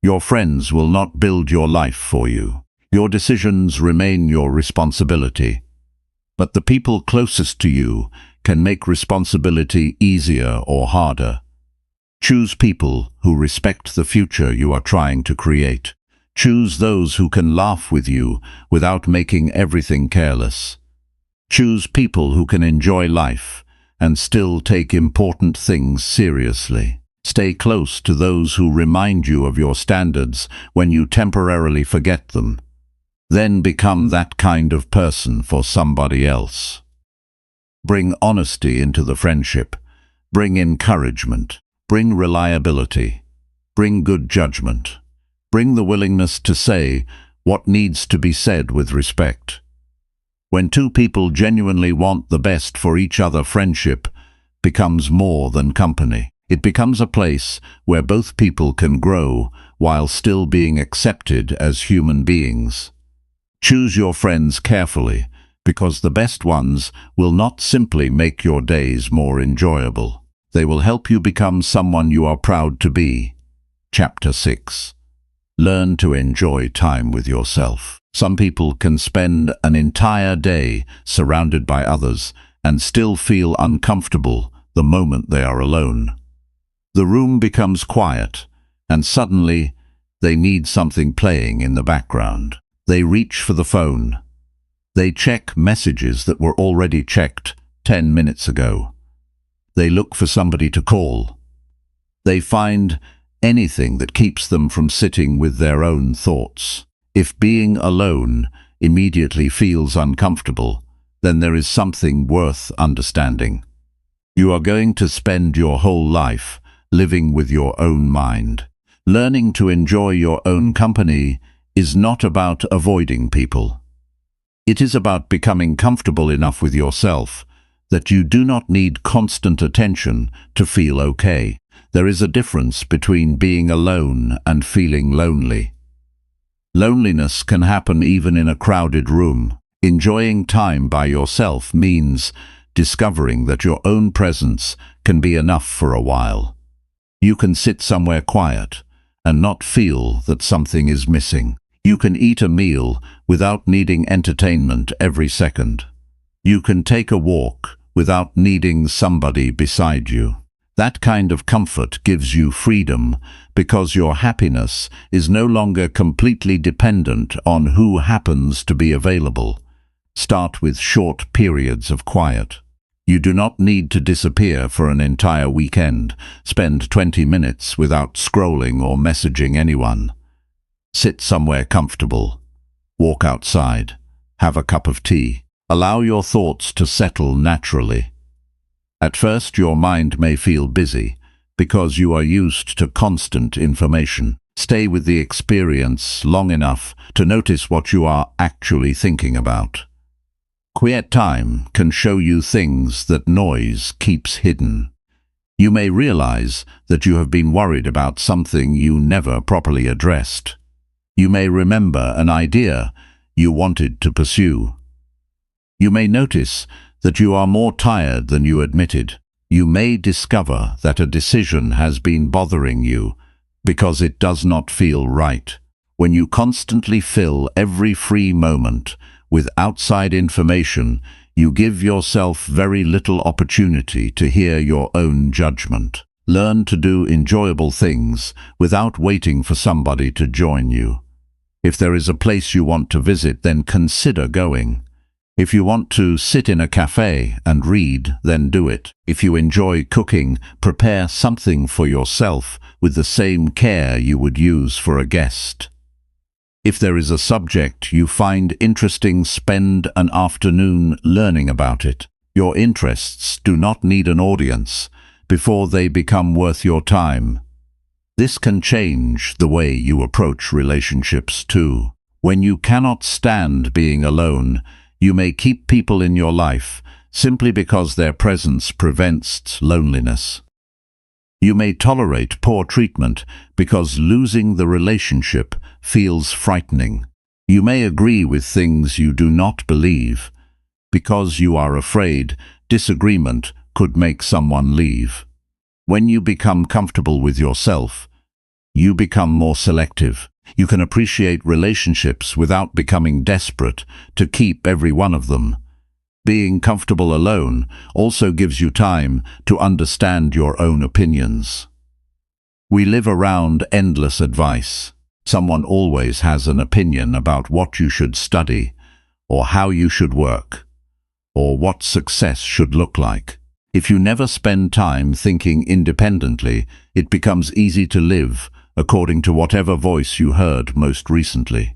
Your friends will not build your life for you. Your decisions remain your responsibility. But the people closest to you can make responsibility easier or harder. Choose people who respect the future you are trying to create. Choose those who can laugh with you without making everything careless. Choose people who can enjoy life and still take important things seriously. Stay close to those who remind you of your standards when you temporarily forget them. Then become that kind of person for somebody else. Bring honesty into the friendship. Bring encouragement. Bring reliability. Bring good judgment. Bring the willingness to say what needs to be said with respect. When two people genuinely want the best for each other, friendship becomes more than company. It becomes a place where both people can grow while still being accepted as human beings. Choose your friends carefully, because the best ones will not simply make your days more enjoyable. They will help you become someone you are proud to be. Chapter 6. Learn to enjoy time with yourself. Some people can spend an entire day surrounded by others and still feel uncomfortable the moment they are alone. The room becomes quiet, and suddenly they need something playing in the background. They reach for the phone. They check messages that were already checked 10 minutes ago. They look for somebody to call. They find anything that keeps them from sitting with their own thoughts. If being alone immediately feels uncomfortable, then there is something worth understanding. You are going to spend your whole life living with your own mind. Learning to enjoy your own company is not about avoiding people. It is about becoming comfortable enough with yourself that you do not need constant attention to feel okay. There is a difference between being alone and feeling lonely. Loneliness can happen even in a crowded room. Enjoying time by yourself means discovering that your own presence can be enough for a while. You can sit somewhere quiet and not feel that something is missing. You can eat a meal without needing entertainment every second. You can take a walk without needing somebody beside you. That kind of comfort gives you freedom because your happiness is no longer completely dependent on who happens to be available. Start with short periods of quiet. You do not need to disappear for an entire weekend. Spend 20 minutes without scrolling or messaging anyone. Sit somewhere comfortable. Walk outside. Have a cup of tea. Allow your thoughts to settle naturally. At first, your mind may feel busy because you are used to constant information. Stay with the experience long enough to notice what you are actually thinking about. Quiet time can show you things that noise keeps hidden. You may realize that you have been worried about something you never properly addressed. You may remember an idea you wanted to pursue. You may notice that you are more tired than you admitted. You may discover that a decision has been bothering you because it does not feel right. When you constantly fill every free moment with outside information, you give yourself very little opportunity to hear your own judgment. Learn to do enjoyable things without waiting for somebody to join you. If there is a place you want to visit, then consider going. If you want to sit in a cafe and read, then do it. If you enjoy cooking, prepare something for yourself with the same care you would use for a guest. If there is a subject you find interesting, spend an afternoon learning about it. Your interests do not need an audience before they become worth your time. This can change the way you approach relationships too. When you cannot stand being alone, you may keep people in your life simply because their presence prevents loneliness. You may tolerate poor treatment because losing the relationship feels frightening. You may agree with things you do not believe because you are afraid disagreement could make someone leave. When you become comfortable with yourself, you become more selective. You can appreciate relationships without becoming desperate to keep every one of them. Being comfortable alone also gives you time to understand your own opinions. We live around endless advice. Someone always has an opinion about what you should study, or how you should work, or what success should look like. If you never spend time thinking independently, it becomes easy to live according to whatever voice you heard most recently.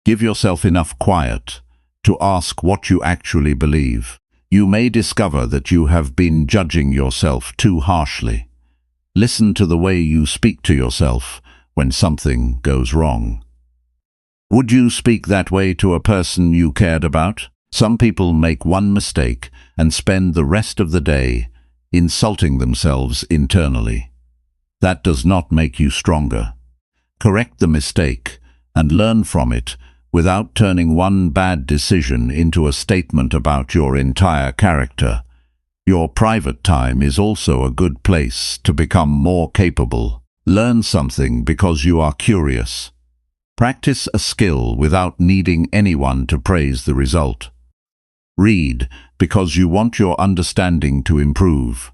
Give yourself enough quiet to ask what you actually believe. You may discover that you have been judging yourself too harshly. Listen to the way you speak to yourself when something goes wrong. Would you speak that way to a person you cared about? Some people make one mistake and spend the rest of the day insulting themselves internally. That does not make you stronger. Correct the mistake and learn from it without turning one bad decision into a statement about your entire character. Your private time is also a good place to become more capable. Learn something because you are curious. Practice a skill without needing anyone to praise the result. Read because you want your understanding to improve.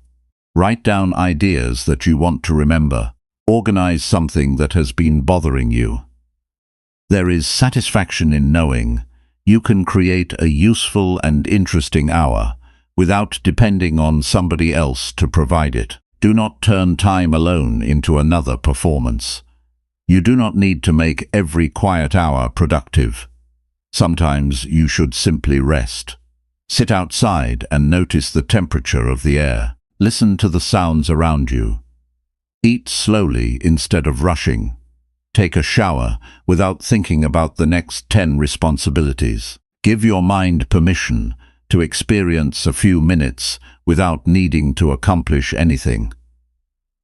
Write down ideas that you want to remember. Organize something that has been bothering you. There is satisfaction in knowing you can create a useful and interesting hour without depending on somebody else to provide it. Do not turn time alone into another performance. You do not need to make every quiet hour productive. Sometimes you should simply rest. Sit outside and notice the temperature of the air. Listen to the sounds around you. Eat slowly instead of rushing. Take a shower without thinking about the next 10 responsibilities. Give your mind permission to experience a few minutes without needing to accomplish anything.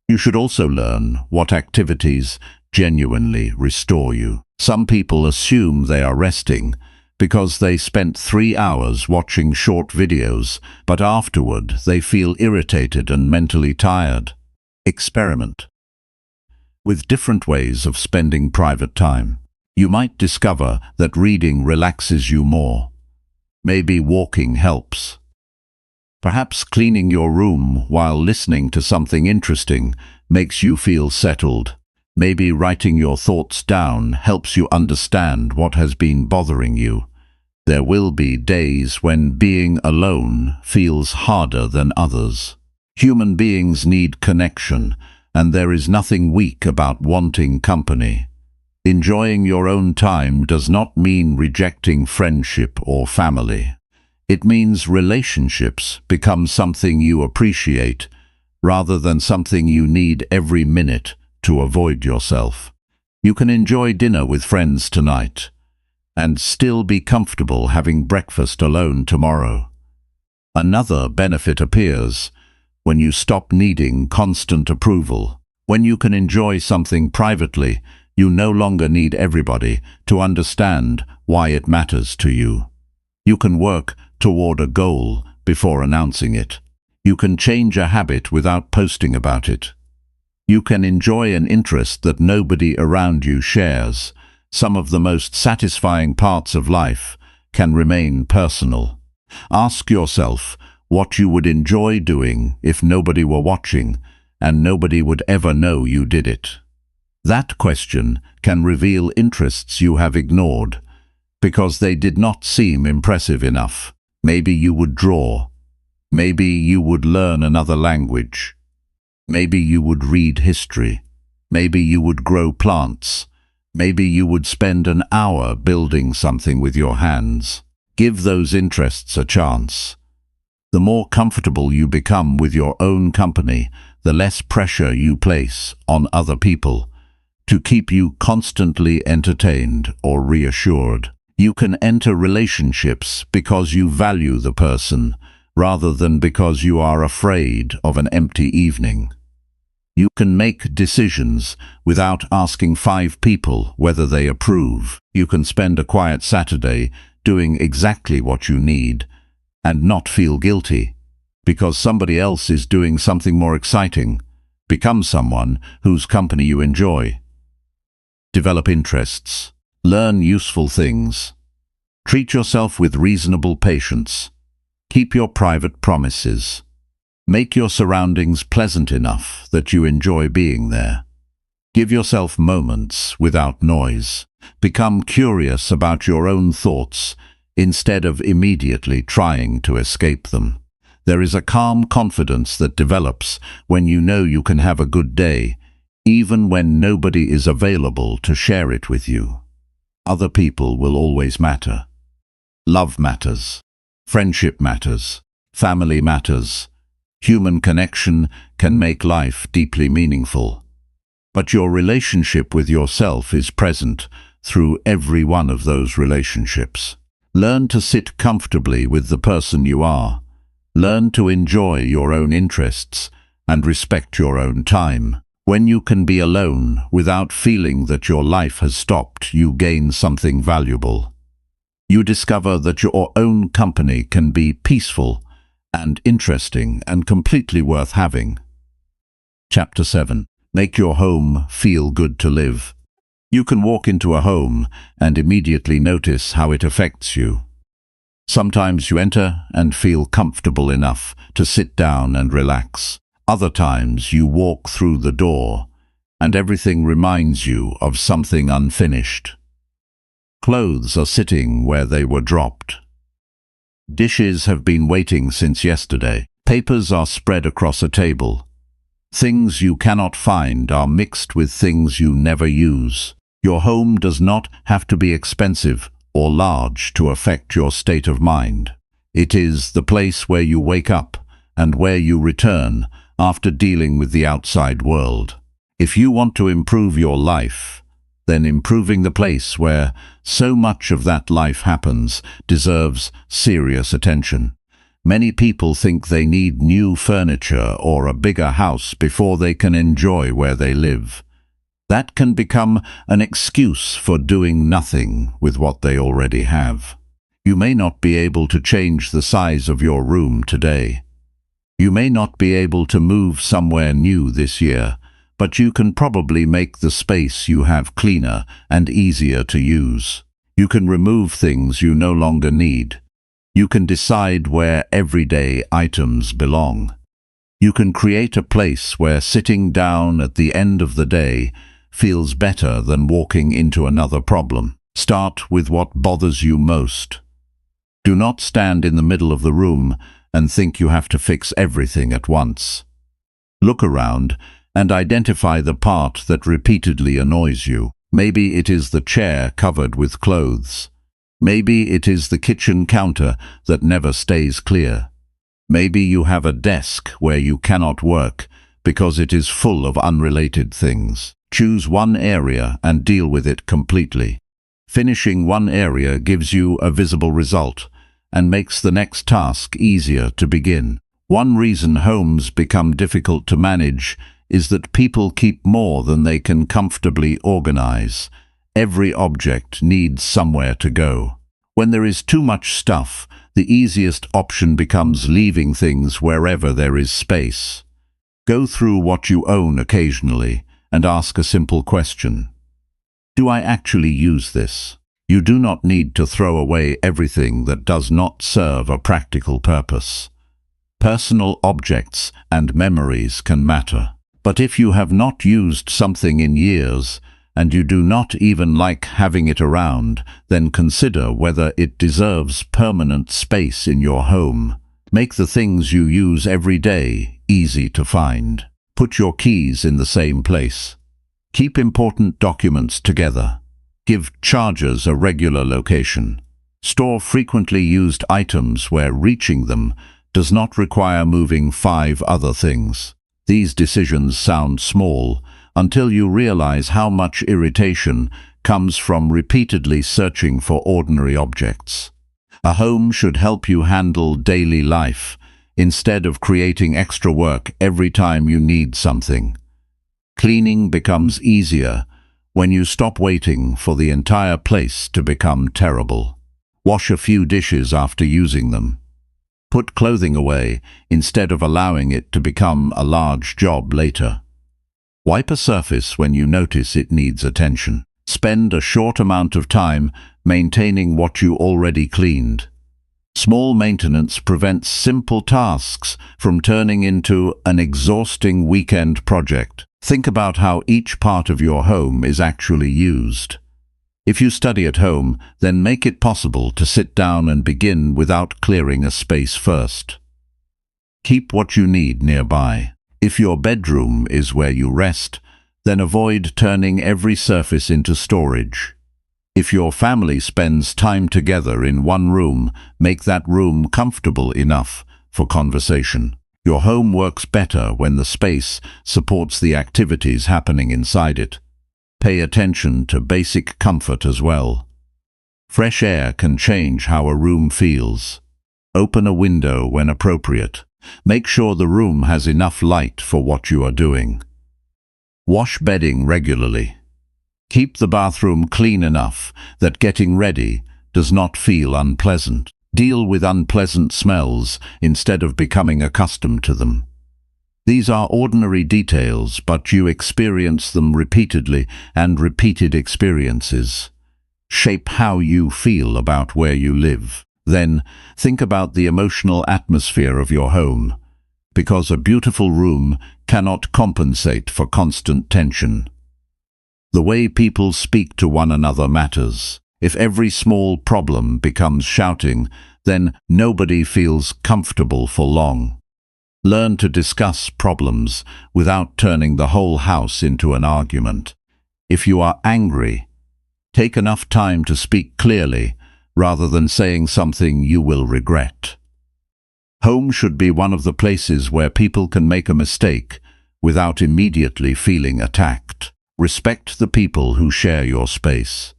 You should also learn what activities genuinely restore you. Some people assume they are resting because they spent 3 hours watching short videos, but afterward they feel irritated and mentally tired. Experiment with different ways of spending private time. You might discover that reading relaxes you more. Maybe walking helps. Perhaps cleaning your room while listening to something interesting makes you feel settled. Maybe writing your thoughts down helps you understand what has been bothering you. There will be days when being alone feels harder than others. Human beings need connection, and there is nothing weak about wanting company. Enjoying your own time does not mean rejecting friendship or family. It means relationships become something you appreciate, rather than something you need every minute to avoid yourself. You can enjoy dinner with friends tonight, and still be comfortable having breakfast alone tomorrow. Another benefit appears when you stop needing constant approval. When you can enjoy something privately, you no longer need everybody to understand why it matters to you. You can work toward a goal before announcing it. You can change a habit without posting about it. You can enjoy an interest that nobody around you shares. Some of the most satisfying parts of life can remain personal. Ask yourself what you would enjoy doing if nobody were watching and nobody would ever know you did it. That question can reveal interests you have ignored because they did not seem impressive enough. Maybe you would draw. Maybe you would learn another language. Maybe you would read history. Maybe you would grow plants. Maybe you would spend an hour building something with your hands. Give those interests a chance. The more comfortable you become with your own company, the less pressure you place on other people to keep you constantly entertained or reassured. You can enter relationships because you value the person, rather than because you are afraid of an empty evening. You can make decisions without asking 5 people whether they approve. You can spend a quiet Saturday doing exactly what you need and not feel guilty because somebody else is doing something more exciting. Become someone whose company you enjoy. Develop interests. Learn useful things. Treat yourself with reasonable patience. Keep your private promises. Make your surroundings pleasant enough that you enjoy being there. Give yourself moments without noise. Become curious about your own thoughts instead of immediately trying to escape them. There is a calm confidence that develops when you know you can have a good day, even when nobody is available to share it with you. Other people will always matter. Love matters. Friendship matters. Family matters. Human connection can make life deeply meaningful. But your relationship with yourself is present through every one of those relationships. Learn to sit comfortably with the person you are. Learn to enjoy your own interests and respect your own time. When you can be alone without feeling that your life has stopped, you gain something valuable. You discover that your own company can be peaceful and interesting and completely worth having. Chapter 7. Make your home feel good to live. You can walk into a home and immediately notice how it affects you. Sometimes you enter and feel comfortable enough to sit down and relax. Other times you walk through the door and everything reminds you of something unfinished. Clothes are sitting where they were dropped. Dishes have been waiting since yesterday. Papers are spread across a table. Things you cannot find are mixed with things you never use. Your home does not have to be expensive or large to affect your state of mind. It is the place where you wake up and where you return after dealing with the outside world. If you want to improve your life, then improving the place where so much of that life happens deserves serious attention. Many people think they need new furniture or a bigger house before they can enjoy where they live. That can become an excuse for doing nothing with what they already have. You may not be able to change the size of your room today. You may not be able to move somewhere new this year, but you can probably make the space you have cleaner and easier to use. You can remove things you no longer need. You can decide where everyday items belong. You can create a place where sitting down at the end of the day feels better than walking into another problem. Start with what bothers you most. Do not stand in the middle of the room and think you have to fix everything at once. Look around and identify the part that repeatedly annoys you. Maybe it is the chair covered with clothes. Maybe it is the kitchen counter that never stays clear. Maybe you have a desk where you cannot work because it is full of unrelated things. Choose one area and deal with it completely. Finishing one area gives you a visible result and makes the next task easier to begin. One reason homes become difficult to manage is that people keep more than they can comfortably organize. Every object needs somewhere to go. When there is too much stuff, the easiest option becomes leaving things wherever there is space. Go through what you own occasionally and ask a simple question. Do I actually use this? You do not need to throw away everything that does not serve a practical purpose. Personal objects and memories can matter. But if you have not used something in years, and you do not even like having it around, then consider whether it deserves permanent space in your home. Make the things you use every day easy to find. Put your keys in the same place. Keep important documents together. Give chargers a regular location. Store frequently used items where reaching them does not require moving 5 other things. These decisions sound small until you realize how much irritation comes from repeatedly searching for ordinary objects. A home should help you handle daily life instead of creating extra work every time you need something. Cleaning becomes easier when you stop waiting for the entire place to become terrible. Wash a few dishes after using them. Put clothing away instead of allowing it to become a large job later. Wipe a surface when you notice it needs attention. Spend a short amount of time maintaining what you already cleaned. Small maintenance prevents simple tasks from turning into an exhausting weekend project. Think about how each part of your home is actually used. If you study at home, then make it possible to sit down and begin without clearing a space first. Keep what you need nearby. If your bedroom is where you rest, then avoid turning every surface into storage. If your family spends time together in one room, make that room comfortable enough for conversation. Your home works better when the space supports the activities happening inside it. Pay attention to basic comfort as well. Fresh air can change how a room feels. Open a window when appropriate. Make sure the room has enough light for what you are doing. Wash bedding regularly. Keep the bathroom clean enough that getting ready does not feel unpleasant. Deal with unpleasant smells instead of becoming accustomed to them. These are ordinary details, but you experience them repeatedly, and repeated experiences shape how you feel about where you live. Then, think about the emotional atmosphere of your home, because a beautiful room cannot compensate for constant tension. The way people speak to one another matters. If every small problem becomes shouting, then nobody feels comfortable for long. Learn to discuss problems without turning the whole house into an argument. If you are angry, take enough time to speak clearly rather than saying something you will regret. Home should be one of the places where people can make a mistake without immediately feeling attacked. Respect the people who share your space.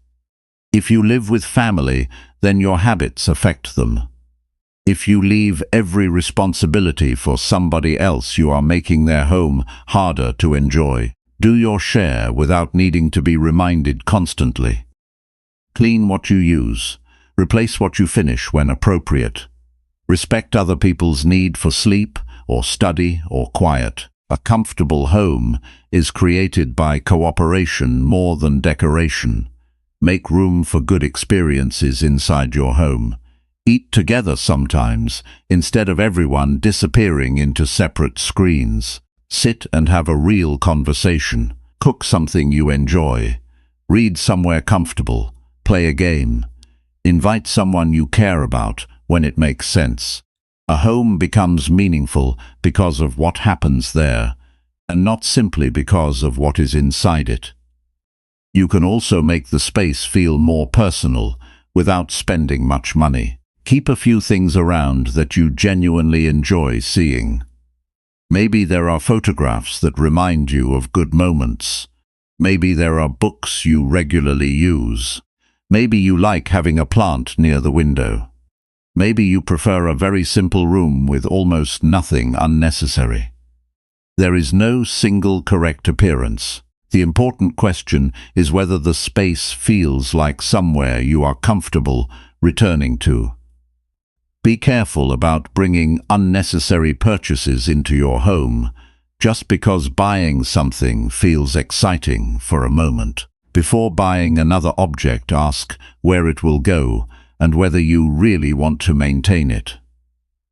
If you live with family, then your habits affect them. If you leave every responsibility for somebody else, you are making their home harder to enjoy. Do your share without needing to be reminded constantly. Clean what you use. Replace what you finish when appropriate. Respect other people's need for sleep or study or quiet. A comfortable home is created by cooperation more than decoration. Make room for good experiences inside your home. Eat together sometimes, instead of everyone disappearing into separate screens. Sit and have a real conversation. Cook something you enjoy. Read somewhere comfortable. Play a game. Invite someone you care about when it makes sense. A home becomes meaningful because of what happens there, and not simply because of what is inside it. You can also make the space feel more personal without spending much money. Keep a few things around that you genuinely enjoy seeing. Maybe there are photographs that remind you of good moments. Maybe there are books you regularly use. Maybe you like having a plant near the window. Maybe you prefer a very simple room with almost nothing unnecessary. There is no single correct appearance. The important question is whether the space feels like somewhere you are comfortable returning to. Be careful about bringing unnecessary purchases into your home just because buying something feels exciting for a moment. Before buying another object, ask where it will go and whether you really want to maintain it.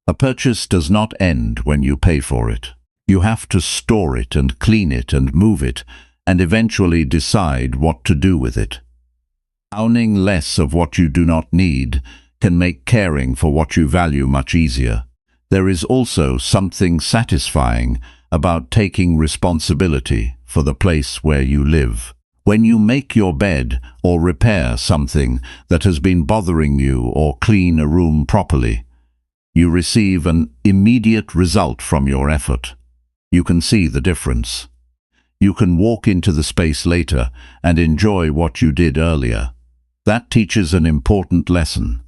A purchase does not end when you pay for it. You have to store it and clean it and move it and eventually decide what to do with it. Owning less of what you do not need can make caring for what you value much easier. There is also something satisfying about taking responsibility for the place where you live. When you make your bed or repair something that has been bothering you or clean a room properly, you receive an immediate result from your effort. You can see the difference. You can walk into the space later and enjoy what you did earlier. That teaches an important lesson.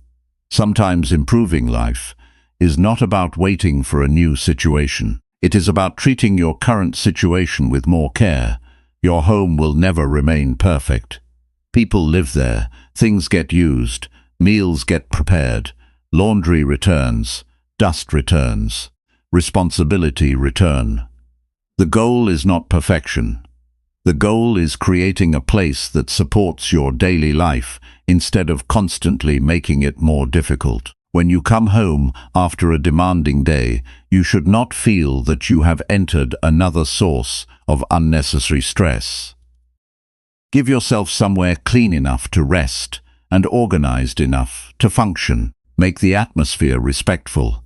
Sometimes improving life is not about waiting for a new situation. It is about treating your current situation with more care. Your home will never remain perfect. People live there, things get used, meals get prepared, laundry returns, dust returns, responsibility return. The goal is not perfection. The goal is creating a place that supports your daily life instead of constantly making it more difficult. When you come home after a demanding day, you should not feel that you have entered another source of unnecessary stress. Give yourself somewhere clean enough to rest and organized enough to function. Make the atmosphere respectful.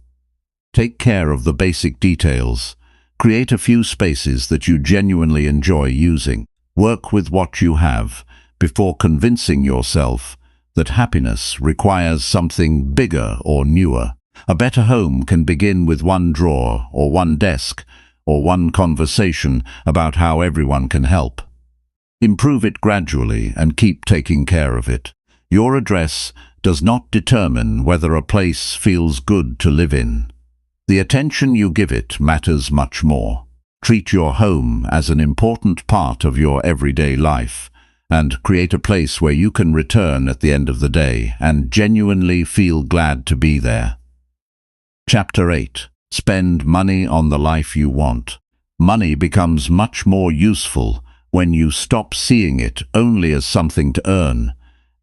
Take care of the basic details. Create a few spaces that you genuinely enjoy using. Work with what you have before convincing yourself that happiness requires something bigger or newer. A better home can begin with one drawer or one desk or one conversation about how everyone can help. Improve it gradually and keep taking care of it. Your address does not determine whether a place feels good to live in. The attention you give it matters much more. Treat your home as an important part of your everyday life, and create a place where you can return at the end of the day and genuinely feel glad to be there. Chapter 8. Spend money on the life you want. Money becomes much more useful when you stop seeing it only as something to earn,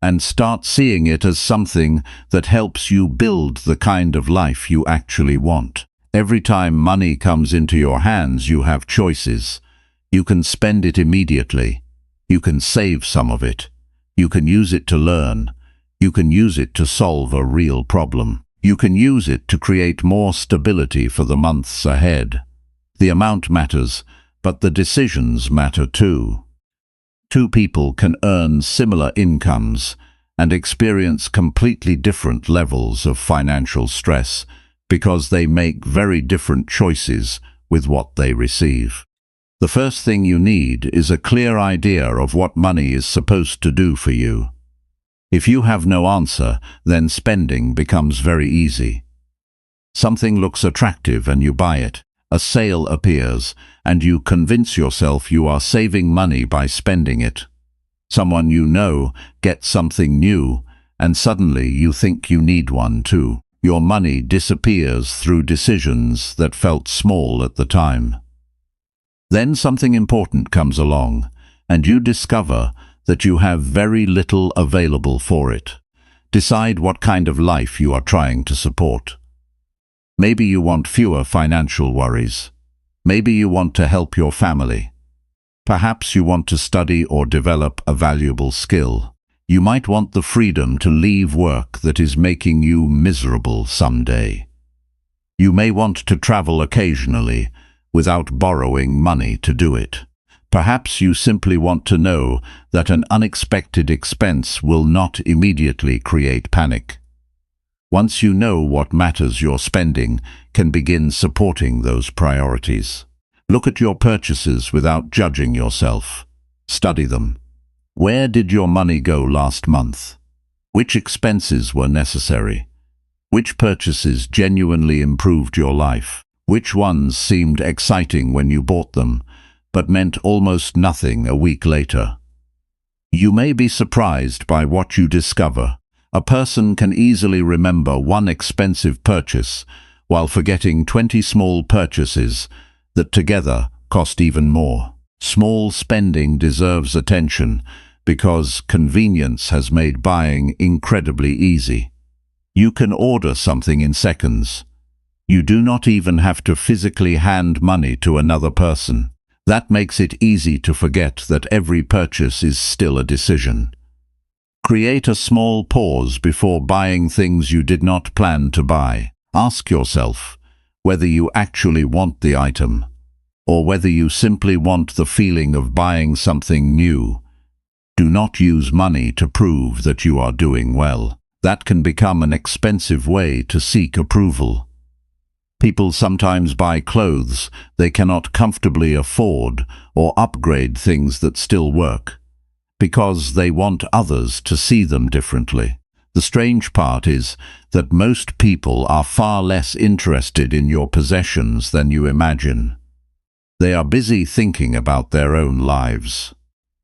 and start seeing it as something that helps you build the kind of life you actually want. Every time money comes into your hands, you have choices. You can spend it immediately. You can save some of it. You can use it to learn. You can use it to solve a real problem. You can use it to create more stability for the months ahead. The amount matters, but the decisions matter too. Two people can earn similar incomes and experience completely different levels of financial stress because they make very different choices with what they receive. The first thing you need is a clear idea of what money is supposed to do for you. If you have no answer, then spending becomes very easy. Something looks attractive and you buy it. A sale appears, and you convince yourself you are saving money by spending it. Someone you know gets something new, and suddenly you think you need one too. Your money disappears through decisions that felt small at the time. Then something important comes along, and you discover that you have very little available for it. Decide what kind of life you are trying to support. Maybe you want fewer financial worries. Maybe you want to help your family. Perhaps you want to study or develop a valuable skill. You might want the freedom to leave work that is making you miserable someday. You may want to travel occasionally without borrowing money to do it. Perhaps you simply want to know that an unexpected expense will not immediately create panic. Once you know what matters, your spending can begin supporting those priorities. Look at your purchases without judging yourself. Study them. Where did your money go last month? Which expenses were necessary? Which purchases genuinely improved your life? Which ones seemed exciting when you bought them, but meant almost nothing a week later? You may be surprised by what you discover. A person can easily remember one expensive purchase while forgetting 20 small purchases that together cost even more. Small spending deserves attention because convenience has made buying incredibly easy. You can order something in seconds. You do not even have to physically hand money to another person. That makes it easy to forget that every purchase is still a decision. Create a small pause before buying things you did not plan to buy. Ask yourself whether you actually want the item, or whether you simply want the feeling of buying something new. Do not use money to prove that you are doing well. That can become an expensive way to seek approval. People sometimes buy clothes they cannot comfortably afford or upgrade things that still work, because they want others to see them differently. The strange part is that most people are far less interested in your possessions than you imagine. They are busy thinking about their own lives.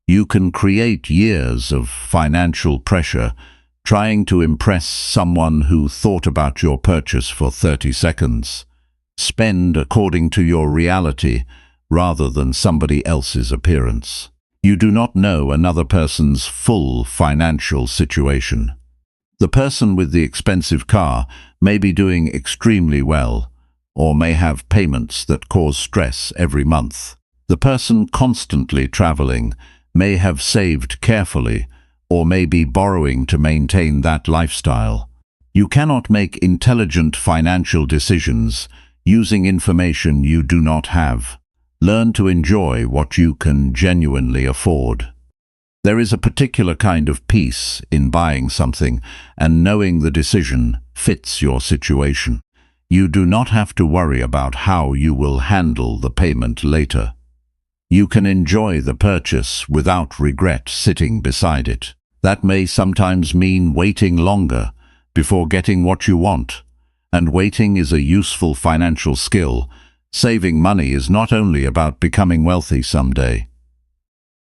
You can create years of financial pressure trying to impress someone who thought about your purchase for 30 seconds. Spend according to your reality rather than somebody else's appearance. You do not know another person's full financial situation. The person with the expensive car may be doing extremely well, or may have payments that cause stress every month. The person constantly traveling may have saved carefully, or may be borrowing to maintain that lifestyle. You cannot make intelligent financial decisions using information you do not have. Learn to enjoy what you can genuinely afford. There is a particular kind of peace in buying something and knowing the decision fits your situation. You do not have to worry about how you will handle the payment later. You can enjoy the purchase without regret sitting beside it. That may sometimes mean waiting longer before getting what you want, and waiting is a useful financial skill. Saving money is not only about becoming wealthy someday.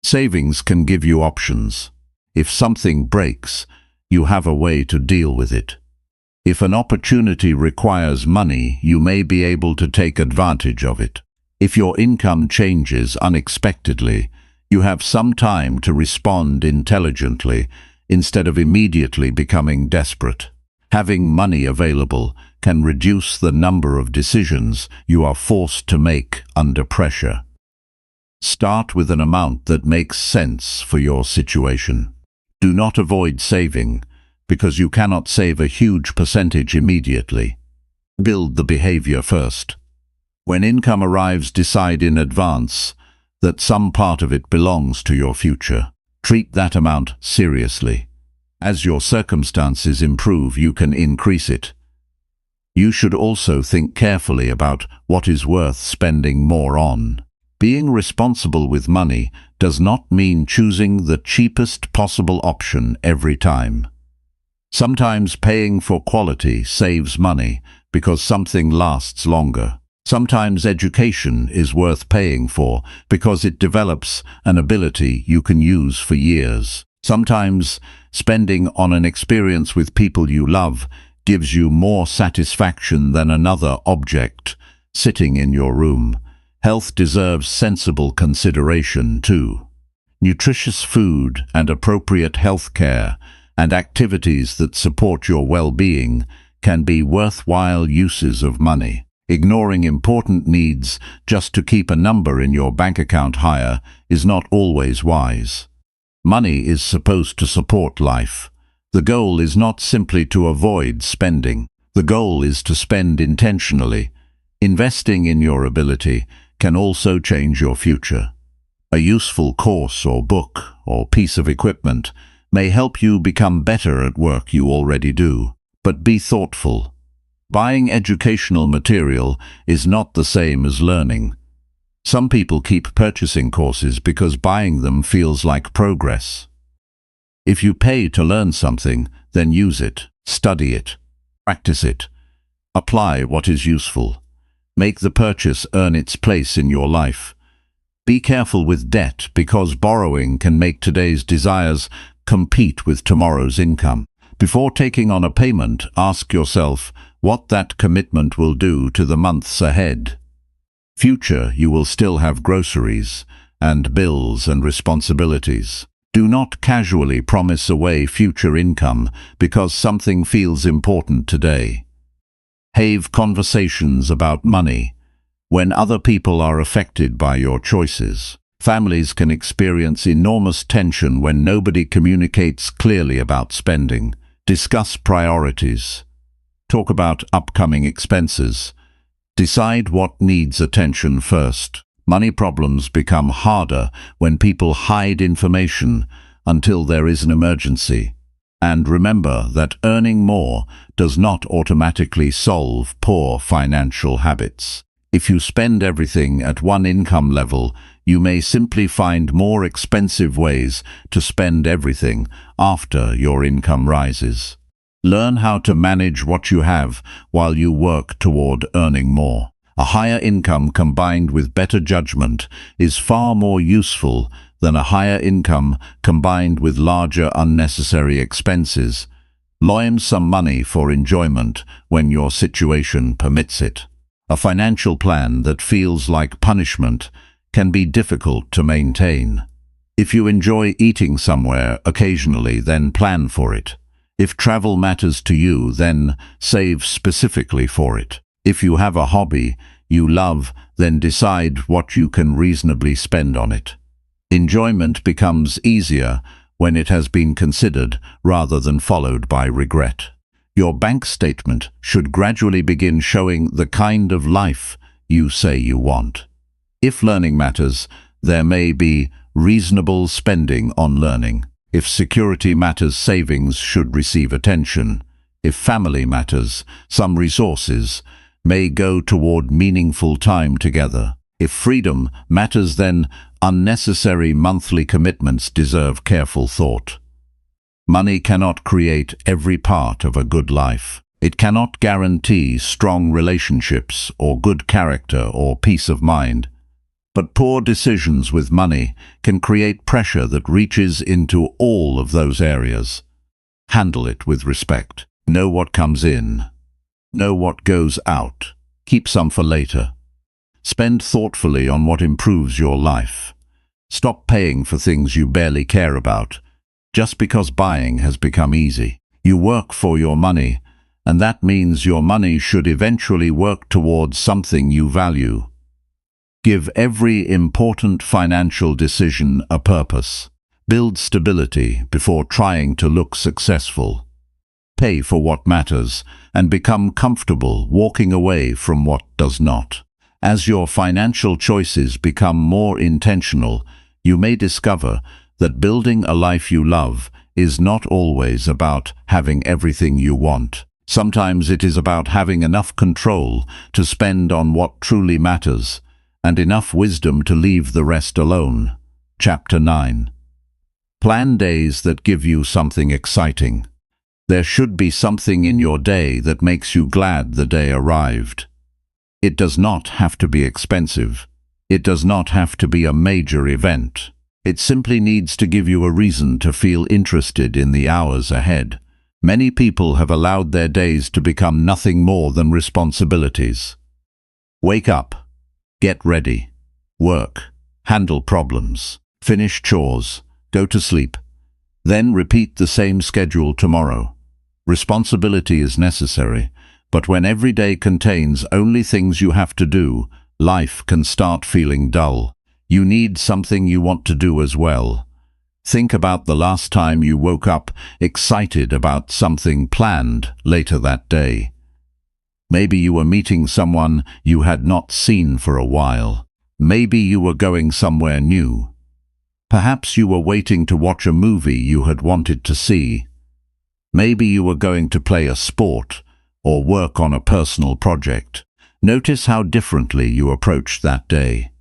Savings can give you options. If something breaks, you have a way to deal with it. If an opportunity requires money, you may be able to take advantage of it. If your income changes unexpectedly, you have some time to respond intelligently instead of immediately becoming desperate. Having money available can reduce the number of decisions you are forced to make under pressure. Start with an amount that makes sense for your situation. Do not avoid saving, because you cannot save a huge percentage immediately. Build the behavior first. When income arrives, decide in advance that some part of it belongs to your future. Treat that amount seriously. As your circumstances improve, you can increase it. You should also think carefully about what is worth spending more on. Being responsible with money does not mean choosing the cheapest possible option every time. Sometimes paying for quality saves money because something lasts longer. Sometimes education is worth paying for because it develops an ability you can use for years. Sometimes spending on an experience with people you love gives you more satisfaction than another object sitting in your room. Health deserves sensible consideration too. Nutritious food and appropriate health care and activities that support your well-being can be worthwhile uses of money. Ignoring important needs just to keep a number in your bank account higher is not always wise. Money is supposed to support life. The goal is not simply to avoid spending. The goal is to spend intentionally. Investing in your ability can also change your future. A useful course or book or piece of equipment may help you become better at work you already do. But be thoughtful. Buying educational material is not the same as learning. Some people keep purchasing courses because buying them feels like progress. If you pay to learn something, then use it, study it, practice it. Apply what is useful. Make the purchase earn its place in your life. Be careful with debt because borrowing can make today's desires compete with tomorrow's income. Before taking on a payment, ask yourself what that commitment will do to the months ahead. Future, you will still have groceries and bills and responsibilities. Do not casually promise away future income because something feels important today. Have conversations about money when other people are affected by your choices. Families can experience enormous tension when nobody communicates clearly about spending. Discuss priorities. Talk about upcoming expenses. Decide what needs attention first. Money problems become harder when people hide information until there is an emergency. And remember that earning more does not automatically solve poor financial habits. If you spend everything at one income level, you may simply find more expensive ways to spend everything after your income rises. Learn how to manage what you have while you work toward earning more. A higher income combined with better judgment is far more useful than a higher income combined with larger unnecessary expenses. Loan some money for enjoyment when your situation permits it. A financial plan that feels like punishment can be difficult to maintain. If you enjoy eating somewhere occasionally, then plan for it. If travel matters to you, then save specifically for it. If you have a hobby you love, then decide what you can reasonably spend on it. Enjoyment becomes easier when it has been considered rather than followed by regret. Your bank statement should gradually begin showing the kind of life you say you want. If learning matters, there may be reasonable spending on learning. If security matters, savings should receive attention. If family matters, some resources may go toward meaningful time together. If freedom matters, then unnecessary monthly commitments deserve careful thought. Money cannot create every part of a good life. It cannot guarantee strong relationships or good character or peace of mind. But poor decisions with money can create pressure that reaches into all of those areas. Handle it with respect. Know what comes in. Know what goes out. Keep some for later. Spend thoughtfully on what improves your life. Stop paying for things you barely care about, just because buying has become easy. You work for your money, and that means your money should eventually work towards something you value. Give every important financial decision a purpose. Build stability before trying to look successful. Pay for what matters and become comfortable walking away from what does not. As your financial choices become more intentional, you may discover that building a life you love is not always about having everything you want. Sometimes it is about having enough control to spend on what truly matters, and enough wisdom to leave the rest alone. Chapter 9. Plan days that give you something exciting. There should be something in your day that makes you glad the day arrived. It does not have to be expensive. It does not have to be a major event. It simply needs to give you a reason to feel interested in the hours ahead. Many people have allowed their days to become nothing more than responsibilities. Wake up. Get ready. Work. Handle problems. Finish chores. Go to sleep. Then repeat the same schedule tomorrow. Responsibility is necessary, but when every day contains only things you have to do, life can start feeling dull. You need something you want to do as well. Think about the last time you woke up excited about something planned later that day. Maybe you were meeting someone you had not seen for a while. Maybe you were going somewhere new. Perhaps you were waiting to watch a movie you had wanted to see. Maybe you were going to play a sport or work on a personal project. Notice how differently you approached that day.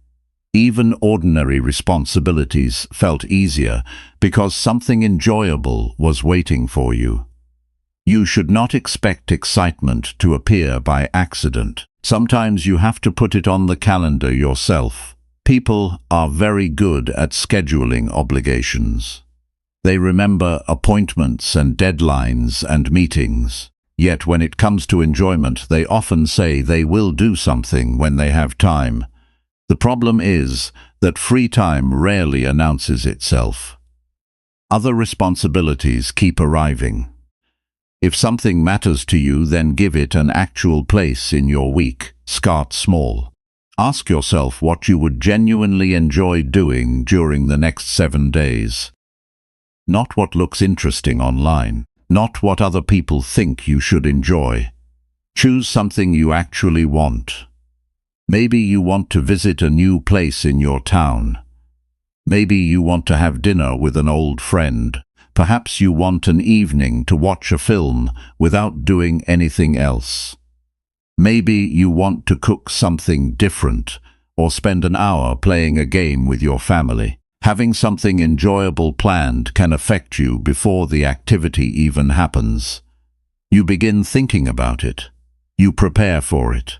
Even ordinary responsibilities felt easier because something enjoyable was waiting for you. You should not expect excitement to appear by accident. Sometimes you have to put it on the calendar yourself. People are very good at scheduling obligations. They remember appointments and deadlines and meetings. Yet when it comes to enjoyment, they often say they will do something when they have time. The problem is that free time rarely announces itself. Other responsibilities keep arriving. If something matters to you, then give it an actual place in your week. Start small. Ask yourself what you would genuinely enjoy doing during the next 7 days. Not what looks interesting online. Not what other people think you should enjoy. Choose something you actually want. Maybe you want to visit a new place in your town. Maybe you want to have dinner with an old friend. Perhaps you want an evening to watch a film without doing anything else. Maybe you want to cook something different or spend an hour playing a game with your family. Having something enjoyable planned can affect you before the activity even happens. You begin thinking about it. You prepare for it.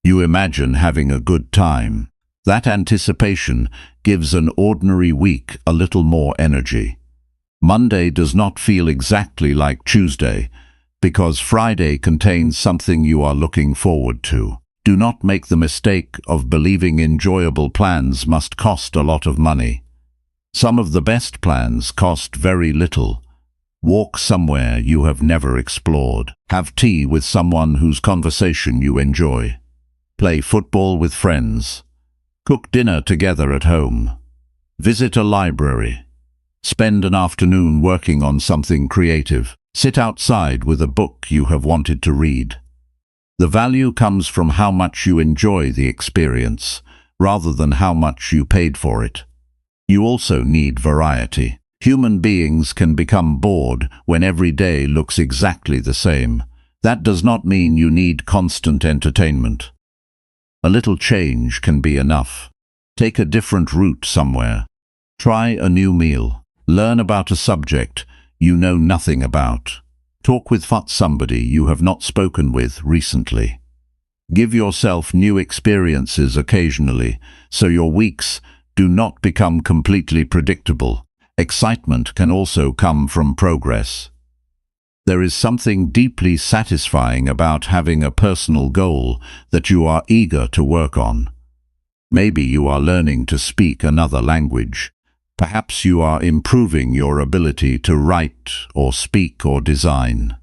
You imagine having a good time. That anticipation gives an ordinary week a little more energy. Monday does not feel exactly like Tuesday because Friday contains something you are looking forward to. Do not make the mistake of believing enjoyable plans must cost a lot of money. Some of the best plans cost very little. Walk somewhere you have never explored. Have tea with someone whose conversation you enjoy. Play football with friends. Cook dinner together at home. Visit a library. Spend an afternoon working on something creative. Sit outside with a book you have wanted to read. The value comes from how much you enjoy the experience, rather than how much you paid for it. You also need variety. Human beings can become bored when every day looks exactly the same. That does not mean you need constant entertainment. A little change can be enough. Take a different route somewhere. Try a new meal. Learn about a subject you know nothing about. Talk with somebody you have not spoken with recently. Give yourself new experiences occasionally, so your weeks do not become completely predictable. Excitement can also come from progress. There is something deeply satisfying about having a personal goal that you are eager to work on. Maybe you are learning to speak another language. Perhaps you are improving your ability to write or speak or design.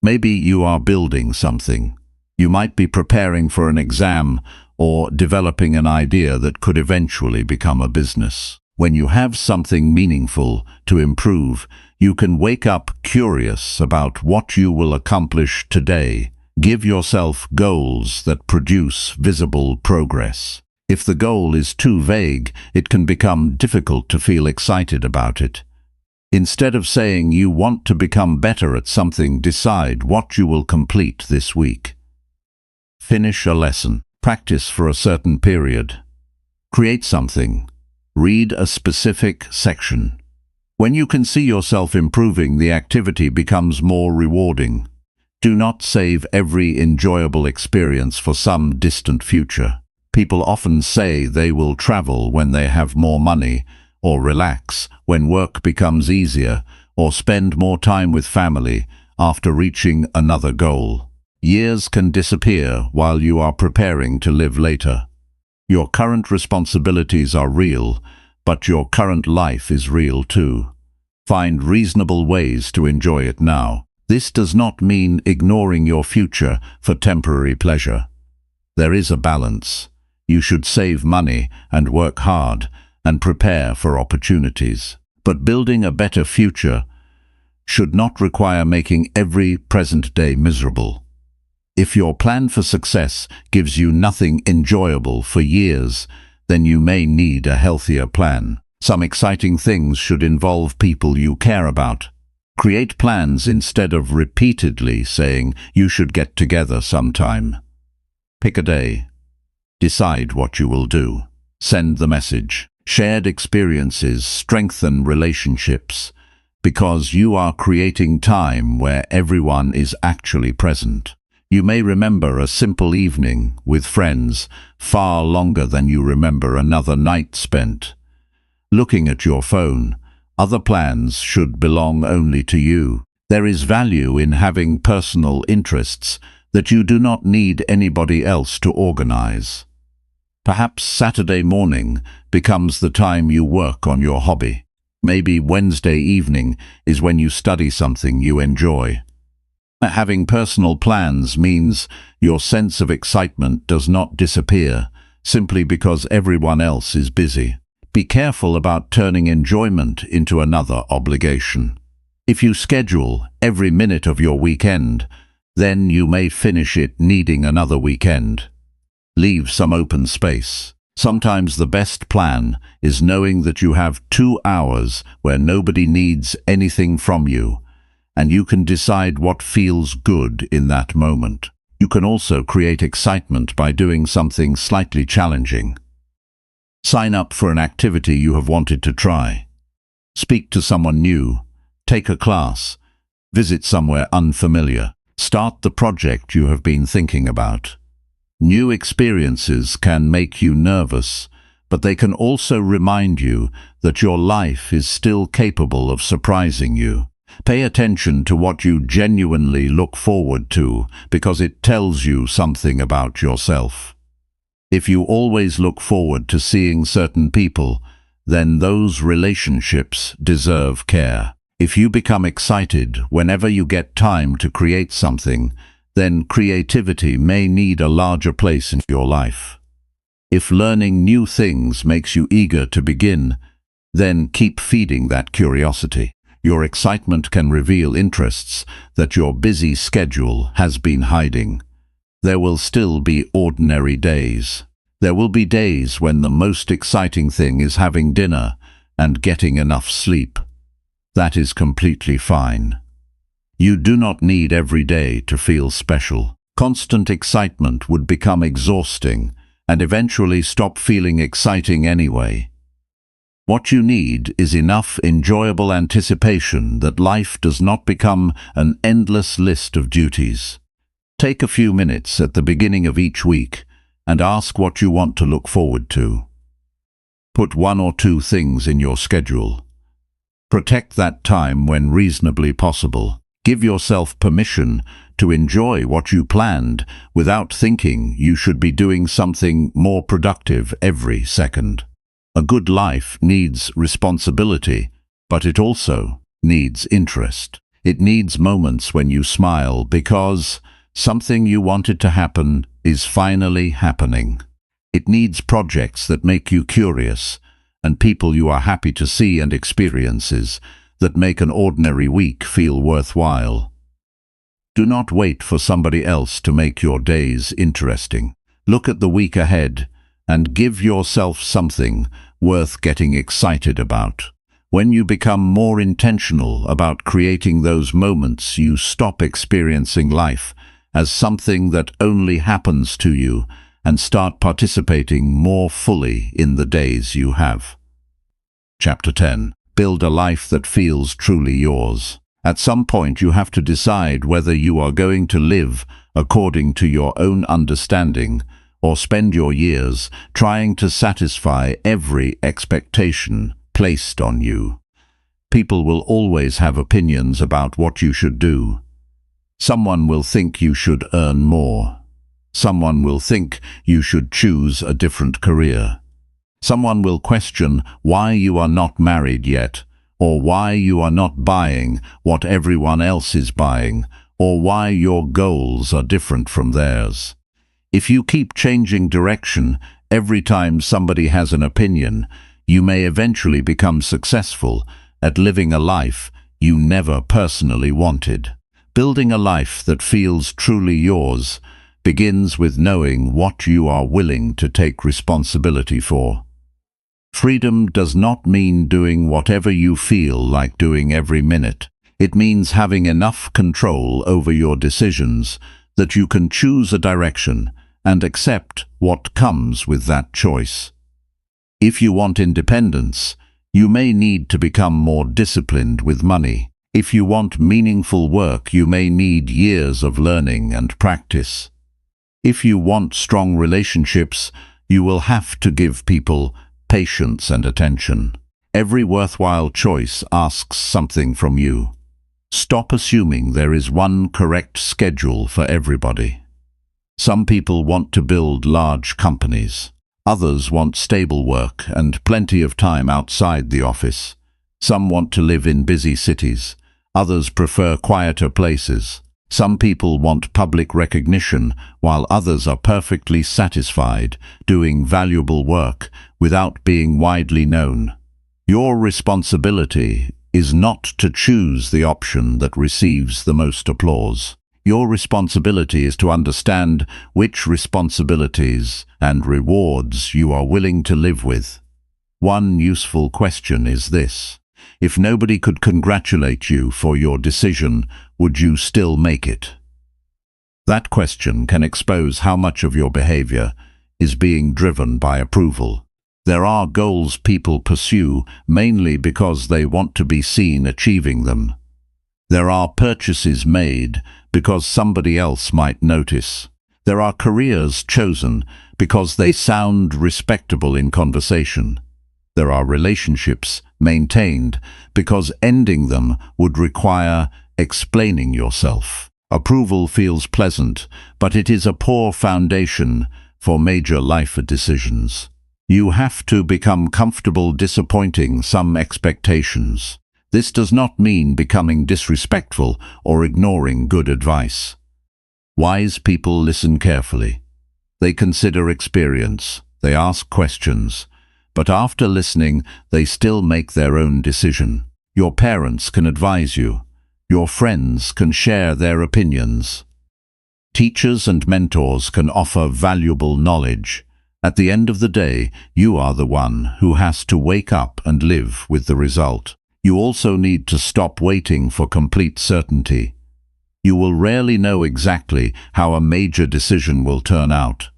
Maybe you are building something. You might be preparing for an exam or developing an idea that could eventually become a business. When you have something meaningful to improve, you can wake up curious about what you will accomplish today. Give yourself goals that produce visible progress. If the goal is too vague, it can become difficult to feel excited about it. Instead of saying you want to become better at something, decide what you will complete this week. Finish a lesson. Practice for a certain period. Create something. Read a specific section. When you can see yourself improving, the activity becomes more rewarding. Do not save every enjoyable experience for some distant future. People often say they will travel when they have more money, or relax when work becomes easier, or spend more time with family after reaching another goal. Years can disappear while you are preparing to live later. Your current responsibilities are real, but your current life is real too. Find reasonable ways to enjoy it now. This does not mean ignoring your future for temporary pleasure. There is a balance. You should save money and work hard and prepare for opportunities. But building a better future should not require making every present day miserable. If your plan for success gives you nothing enjoyable for years, then you may need a healthier plan. Some exciting things should involve people you care about. Create plans instead of repeatedly saying you should get together sometime. Pick a day. Decide what you will do. Send the message. Shared experiences strengthen relationships because you are creating time where everyone is actually present. You may remember a simple evening with friends far longer than you remember another night spent looking at your phone. Other plans should belong only to you. There is value in having personal interests that you do not need anybody else to organize. Perhaps Saturday morning becomes the time you work on your hobby. Maybe Wednesday evening is when you study something you enjoy. Having personal plans means your sense of excitement does not disappear simply because everyone else is busy. Be careful about turning enjoyment into another obligation. If you schedule every minute of your weekend, then you may finish it needing another weekend. Leave some open space. Sometimes the best plan is knowing that you have 2 hours where nobody needs anything from you, and you can decide what feels good in that moment. You can also create excitement by doing something slightly challenging. Sign up for an activity you have wanted to try. Speak to someone new. Take a class. Visit somewhere unfamiliar. Start the project you have been thinking about. New experiences can make you nervous, but they can also remind you that your life is still capable of surprising you. Pay attention to what you genuinely look forward to, because it tells you something about yourself. If you always look forward to seeing certain people, then those relationships deserve care. If you become excited whenever you get time to create something, then creativity may need a larger place in your life. If learning new things makes you eager to begin, then keep feeding that curiosity. Your excitement can reveal interests that your busy schedule has been hiding. There will still be ordinary days. There will be days when the most exciting thing is having dinner and getting enough sleep. That is completely fine. You do not need every day to feel special. Constant excitement would become exhausting and eventually stop feeling exciting anyway. What you need is enough enjoyable anticipation that life does not become an endless list of duties. Take a few minutes at the beginning of each week and ask what you want to look forward to. Put 1 or 2 things in your schedule. Protect that time when reasonably possible. Give yourself permission to enjoy what you planned without thinking you should be doing something more productive every second. A good life needs responsibility, but it also needs interest. It needs moments when you smile because something you wanted to happen is finally happening. It needs projects that make you curious and people you are happy to see and experiences that make an ordinary week feel worthwhile. Do not wait for somebody else to make your days interesting. Look at the week ahead and give yourself something worth getting excited about. When you become more intentional about creating those moments, you stop experiencing life as something that only happens to you and start participating more fully in the days you have. Chapter 10. Build a life that feels truly yours. At some point you have to decide whether you are going to live according to your own understanding or spend your years trying to satisfy every expectation placed on you. People will always have opinions about what you should do. Someone will think you should earn more. Someone will think you should choose a different career. Someone will question why you are not married yet, or why you are not buying what everyone else is buying, or why your goals are different from theirs. If you keep changing direction every time somebody has an opinion, you may eventually become successful at living a life you never personally wanted. Building a life that feels truly yours begins with knowing what you are willing to take responsibility for. Freedom does not mean doing whatever you feel like doing every minute. It means having enough control over your decisions that you can choose a direction and accept what comes with that choice. If you want independence, you may need to become more disciplined with money. If you want meaningful work, you may need years of learning and practice. If you want strong relationships, you will have to give people patience and attention. Every worthwhile choice asks something from you. Stop assuming there is one correct schedule for everybody. Some people want to build large companies. Others want stable work and plenty of time outside the office. Some want to live in busy cities. Others prefer quieter places. Some people want public recognition, while others are perfectly satisfied doing valuable work without being widely known. Your responsibility is not to choose the option that receives the most applause. Your responsibility is to understand which responsibilities and rewards you are willing to live with. One useful question is this: if nobody could congratulate you for your decision, would you still make it? That question can expose how much of your behavior is being driven by approval. There are goals people pursue mainly because they want to be seen achieving them. There are purchases made because somebody else might notice. There are careers chosen because they sound respectable in conversation. There are relationships maintained because ending them would require explaining yourself. Approval feels pleasant, but it is a poor foundation for major life decisions. You have to become comfortable disappointing some expectations. This does not mean becoming disrespectful or ignoring good advice. Wise people listen carefully. They consider experience. They ask questions. But after listening, they still make their own decision. Your parents can advise you. Your friends can share their opinions. Teachers and mentors can offer valuable knowledge. At the end of the day, you are the one who has to wake up and live with the result. You also need to stop waiting for complete certainty. You will rarely know exactly how a major decision will turn out.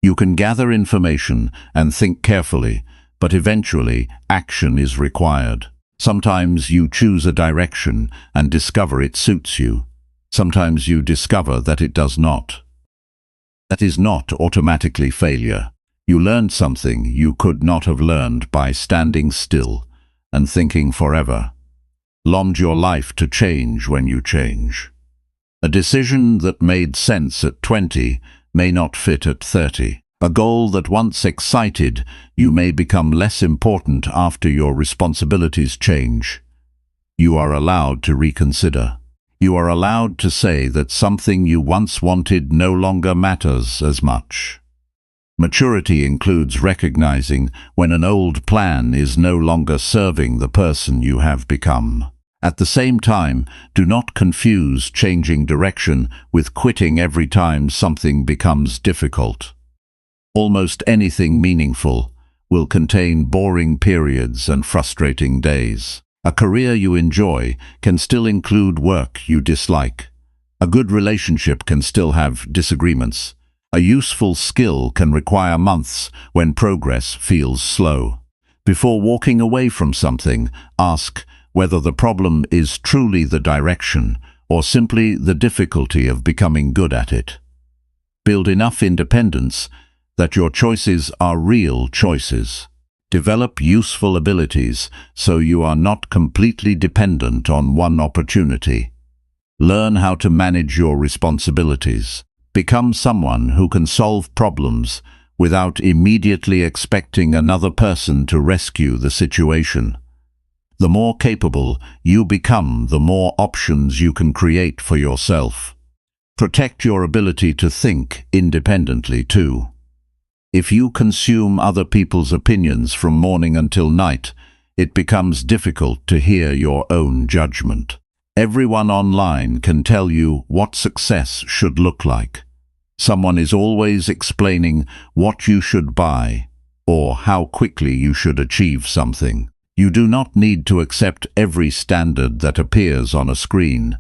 You can gather information and think carefully, but eventually action is required. Sometimes you choose a direction and discover it suits you. Sometimes you discover that it does not. That is not automatically failure. You learned something you could not have learned by standing still and thinking forever. Allowed your life to change when you change. A decision that made sense at 20 may not fit at 30. A goal that once excited you may become less important after your responsibilities change. You are allowed to reconsider. You are allowed to say that something you once wanted no longer matters as much. Maturity includes recognizing when an old plan is no longer serving the person you have become. At the same time, do not confuse changing direction with quitting every time something becomes difficult. Almost anything meaningful will contain boring periods and frustrating days. A career you enjoy can still include work you dislike. A good relationship can still have disagreements. A useful skill can require months when progress feels slow. Before walking away from something, ask whether the problem is truly the direction or simply the difficulty of becoming good at it. Build enough independence that your choices are real choices. Develop useful abilities so you are not completely dependent on one opportunity. Learn how to manage your responsibilities. Become someone who can solve problems without immediately expecting another person to rescue the situation. The more capable you become, the more options you can create for yourself. Protect your ability to think independently too. If you consume other people's opinions from morning until night, it becomes difficult to hear your own judgment. Everyone online can tell you what success should look like. Someone is always explaining what you should buy or how quickly you should achieve something. You do not need to accept every standard that appears on a screen.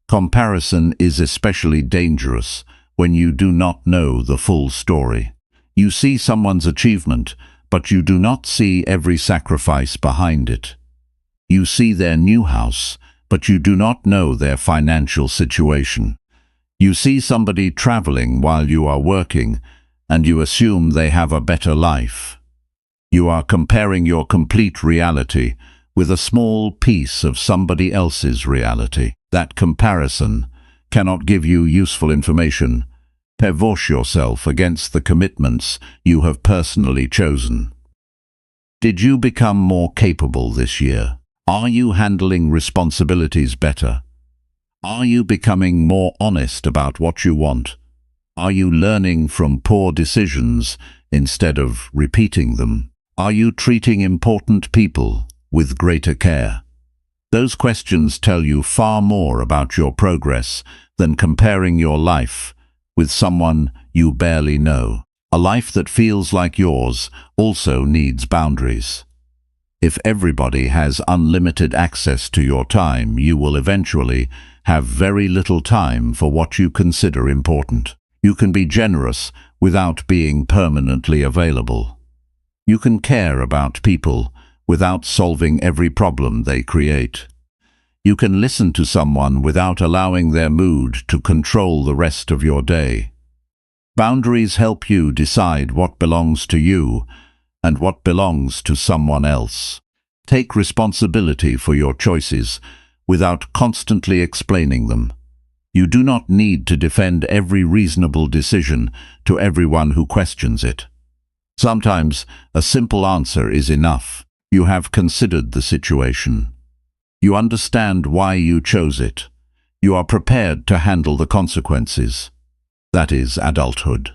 Comparison is especially dangerous when you do not know the full story. You see someone's achievement, but you do not see every sacrifice behind it. You see their new house, but you do not know their financial situation. You see somebody traveling while you are working, and you assume they have a better life. You are comparing your complete reality with a small piece of somebody else's reality. That comparison cannot give you useful information. Divorce yourself against the commitments you have personally chosen. Did you become more capable this year? Are you handling responsibilities better? Are you becoming more honest about what you want? Are you learning from poor decisions instead of repeating them? Are you treating important people with greater care? Those questions tell you far more about your progress than comparing your life with someone you barely know. A life that feels like yours also needs boundaries. If everybody has unlimited access to your time, you will eventually have very little time for what you consider important. You can be generous without being permanently available. You can care about people without solving every problem they create. You can listen to someone without allowing their mood to control the rest of your day. Boundaries help you decide what belongs to you and what belongs to someone else. Take responsibility for your choices without constantly explaining them. You do not need to defend every reasonable decision to everyone who questions it. Sometimes a simple answer is enough. You have considered the situation. You understand why you chose it. You are prepared to handle the consequences. That is adulthood.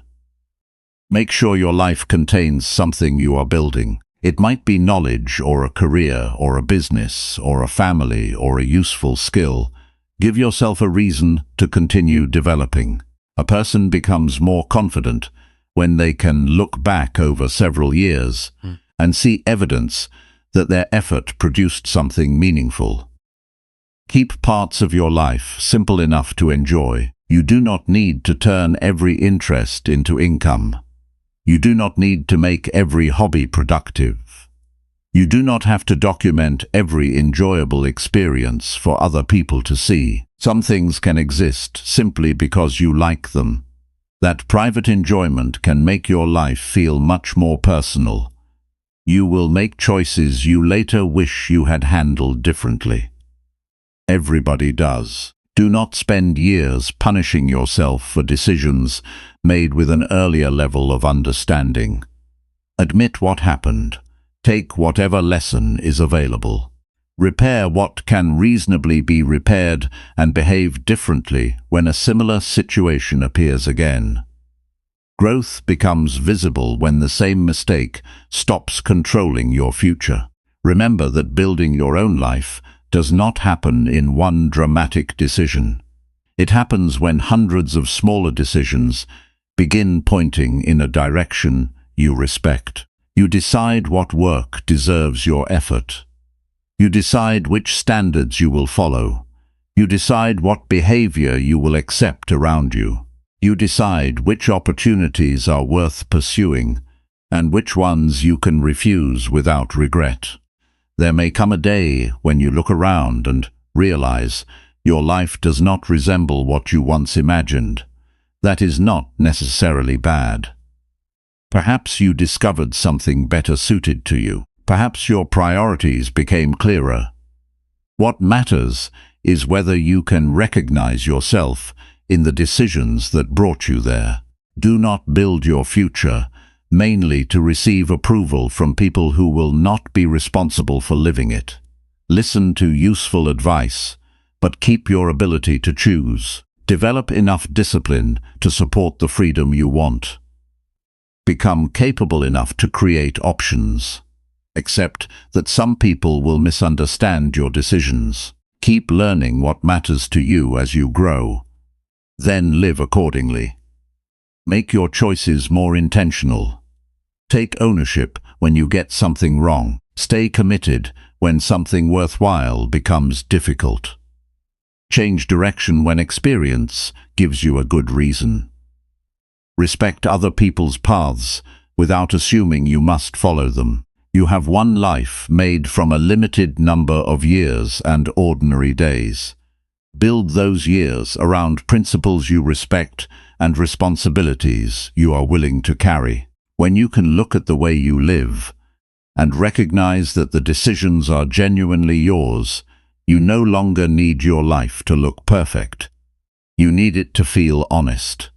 Make sure your life contains something you are building. It might be knowledge or a career or a business or a family or a useful skill. Give yourself a reason to continue developing. A person becomes more confident when they can look back over several years and see evidence that their effort produced something meaningful. Keep parts of your life simple enough to enjoy. You do not need to turn every interest into income. You do not need to make every hobby productive. You do not have to document every enjoyable experience for other people to see. Some things can exist simply because you like them. That private enjoyment can make your life feel much more personal. You will make choices you later wish you had handled differently. Everybody does. Do not spend years punishing yourself for decisions made with an earlier level of understanding. Admit what happened. Take whatever lesson is available. Repair what can reasonably be repaired and behave differently when a similar situation appears again. Growth becomes visible when the same mistake stops controlling your future. Remember that building your own life does not happen in one dramatic decision. It happens when hundreds of smaller decisions begin pointing in a direction you respect. You decide what work deserves your effort. You decide which standards you will follow. You decide what behavior you will accept around you. You decide which opportunities are worth pursuing and which ones you can refuse without regret. There may come a day when you look around and realize your life does not resemble what you once imagined. That is not necessarily bad. Perhaps you discovered something better suited to you. Perhaps your priorities became clearer. What matters is whether you can recognize yourself in the decisions that brought you there. Do not build your future mainly to receive approval from people who will not be responsible for living it. Listen to useful advice, but keep your ability to choose. Develop enough discipline to support the freedom you want. Become capable enough to create options. Accept that some people will misunderstand your decisions. Keep learning what matters to you as you grow. Then live accordingly. Make your choices more intentional. Take ownership when you get something wrong. Stay committed when something worthwhile becomes difficult. Change direction when experience gives you a good reason. Respect other people's paths without assuming you must follow them. You have one life made from a limited number of years and ordinary days. Build those years around principles you respect and responsibilities you are willing to carry. When you can look at the way you live and recognize that the decisions are genuinely yours, you no longer need your life to look perfect. You need it to feel honest.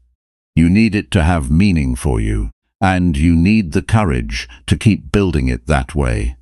You need it to have meaning for you, and you need the courage to keep building it that way.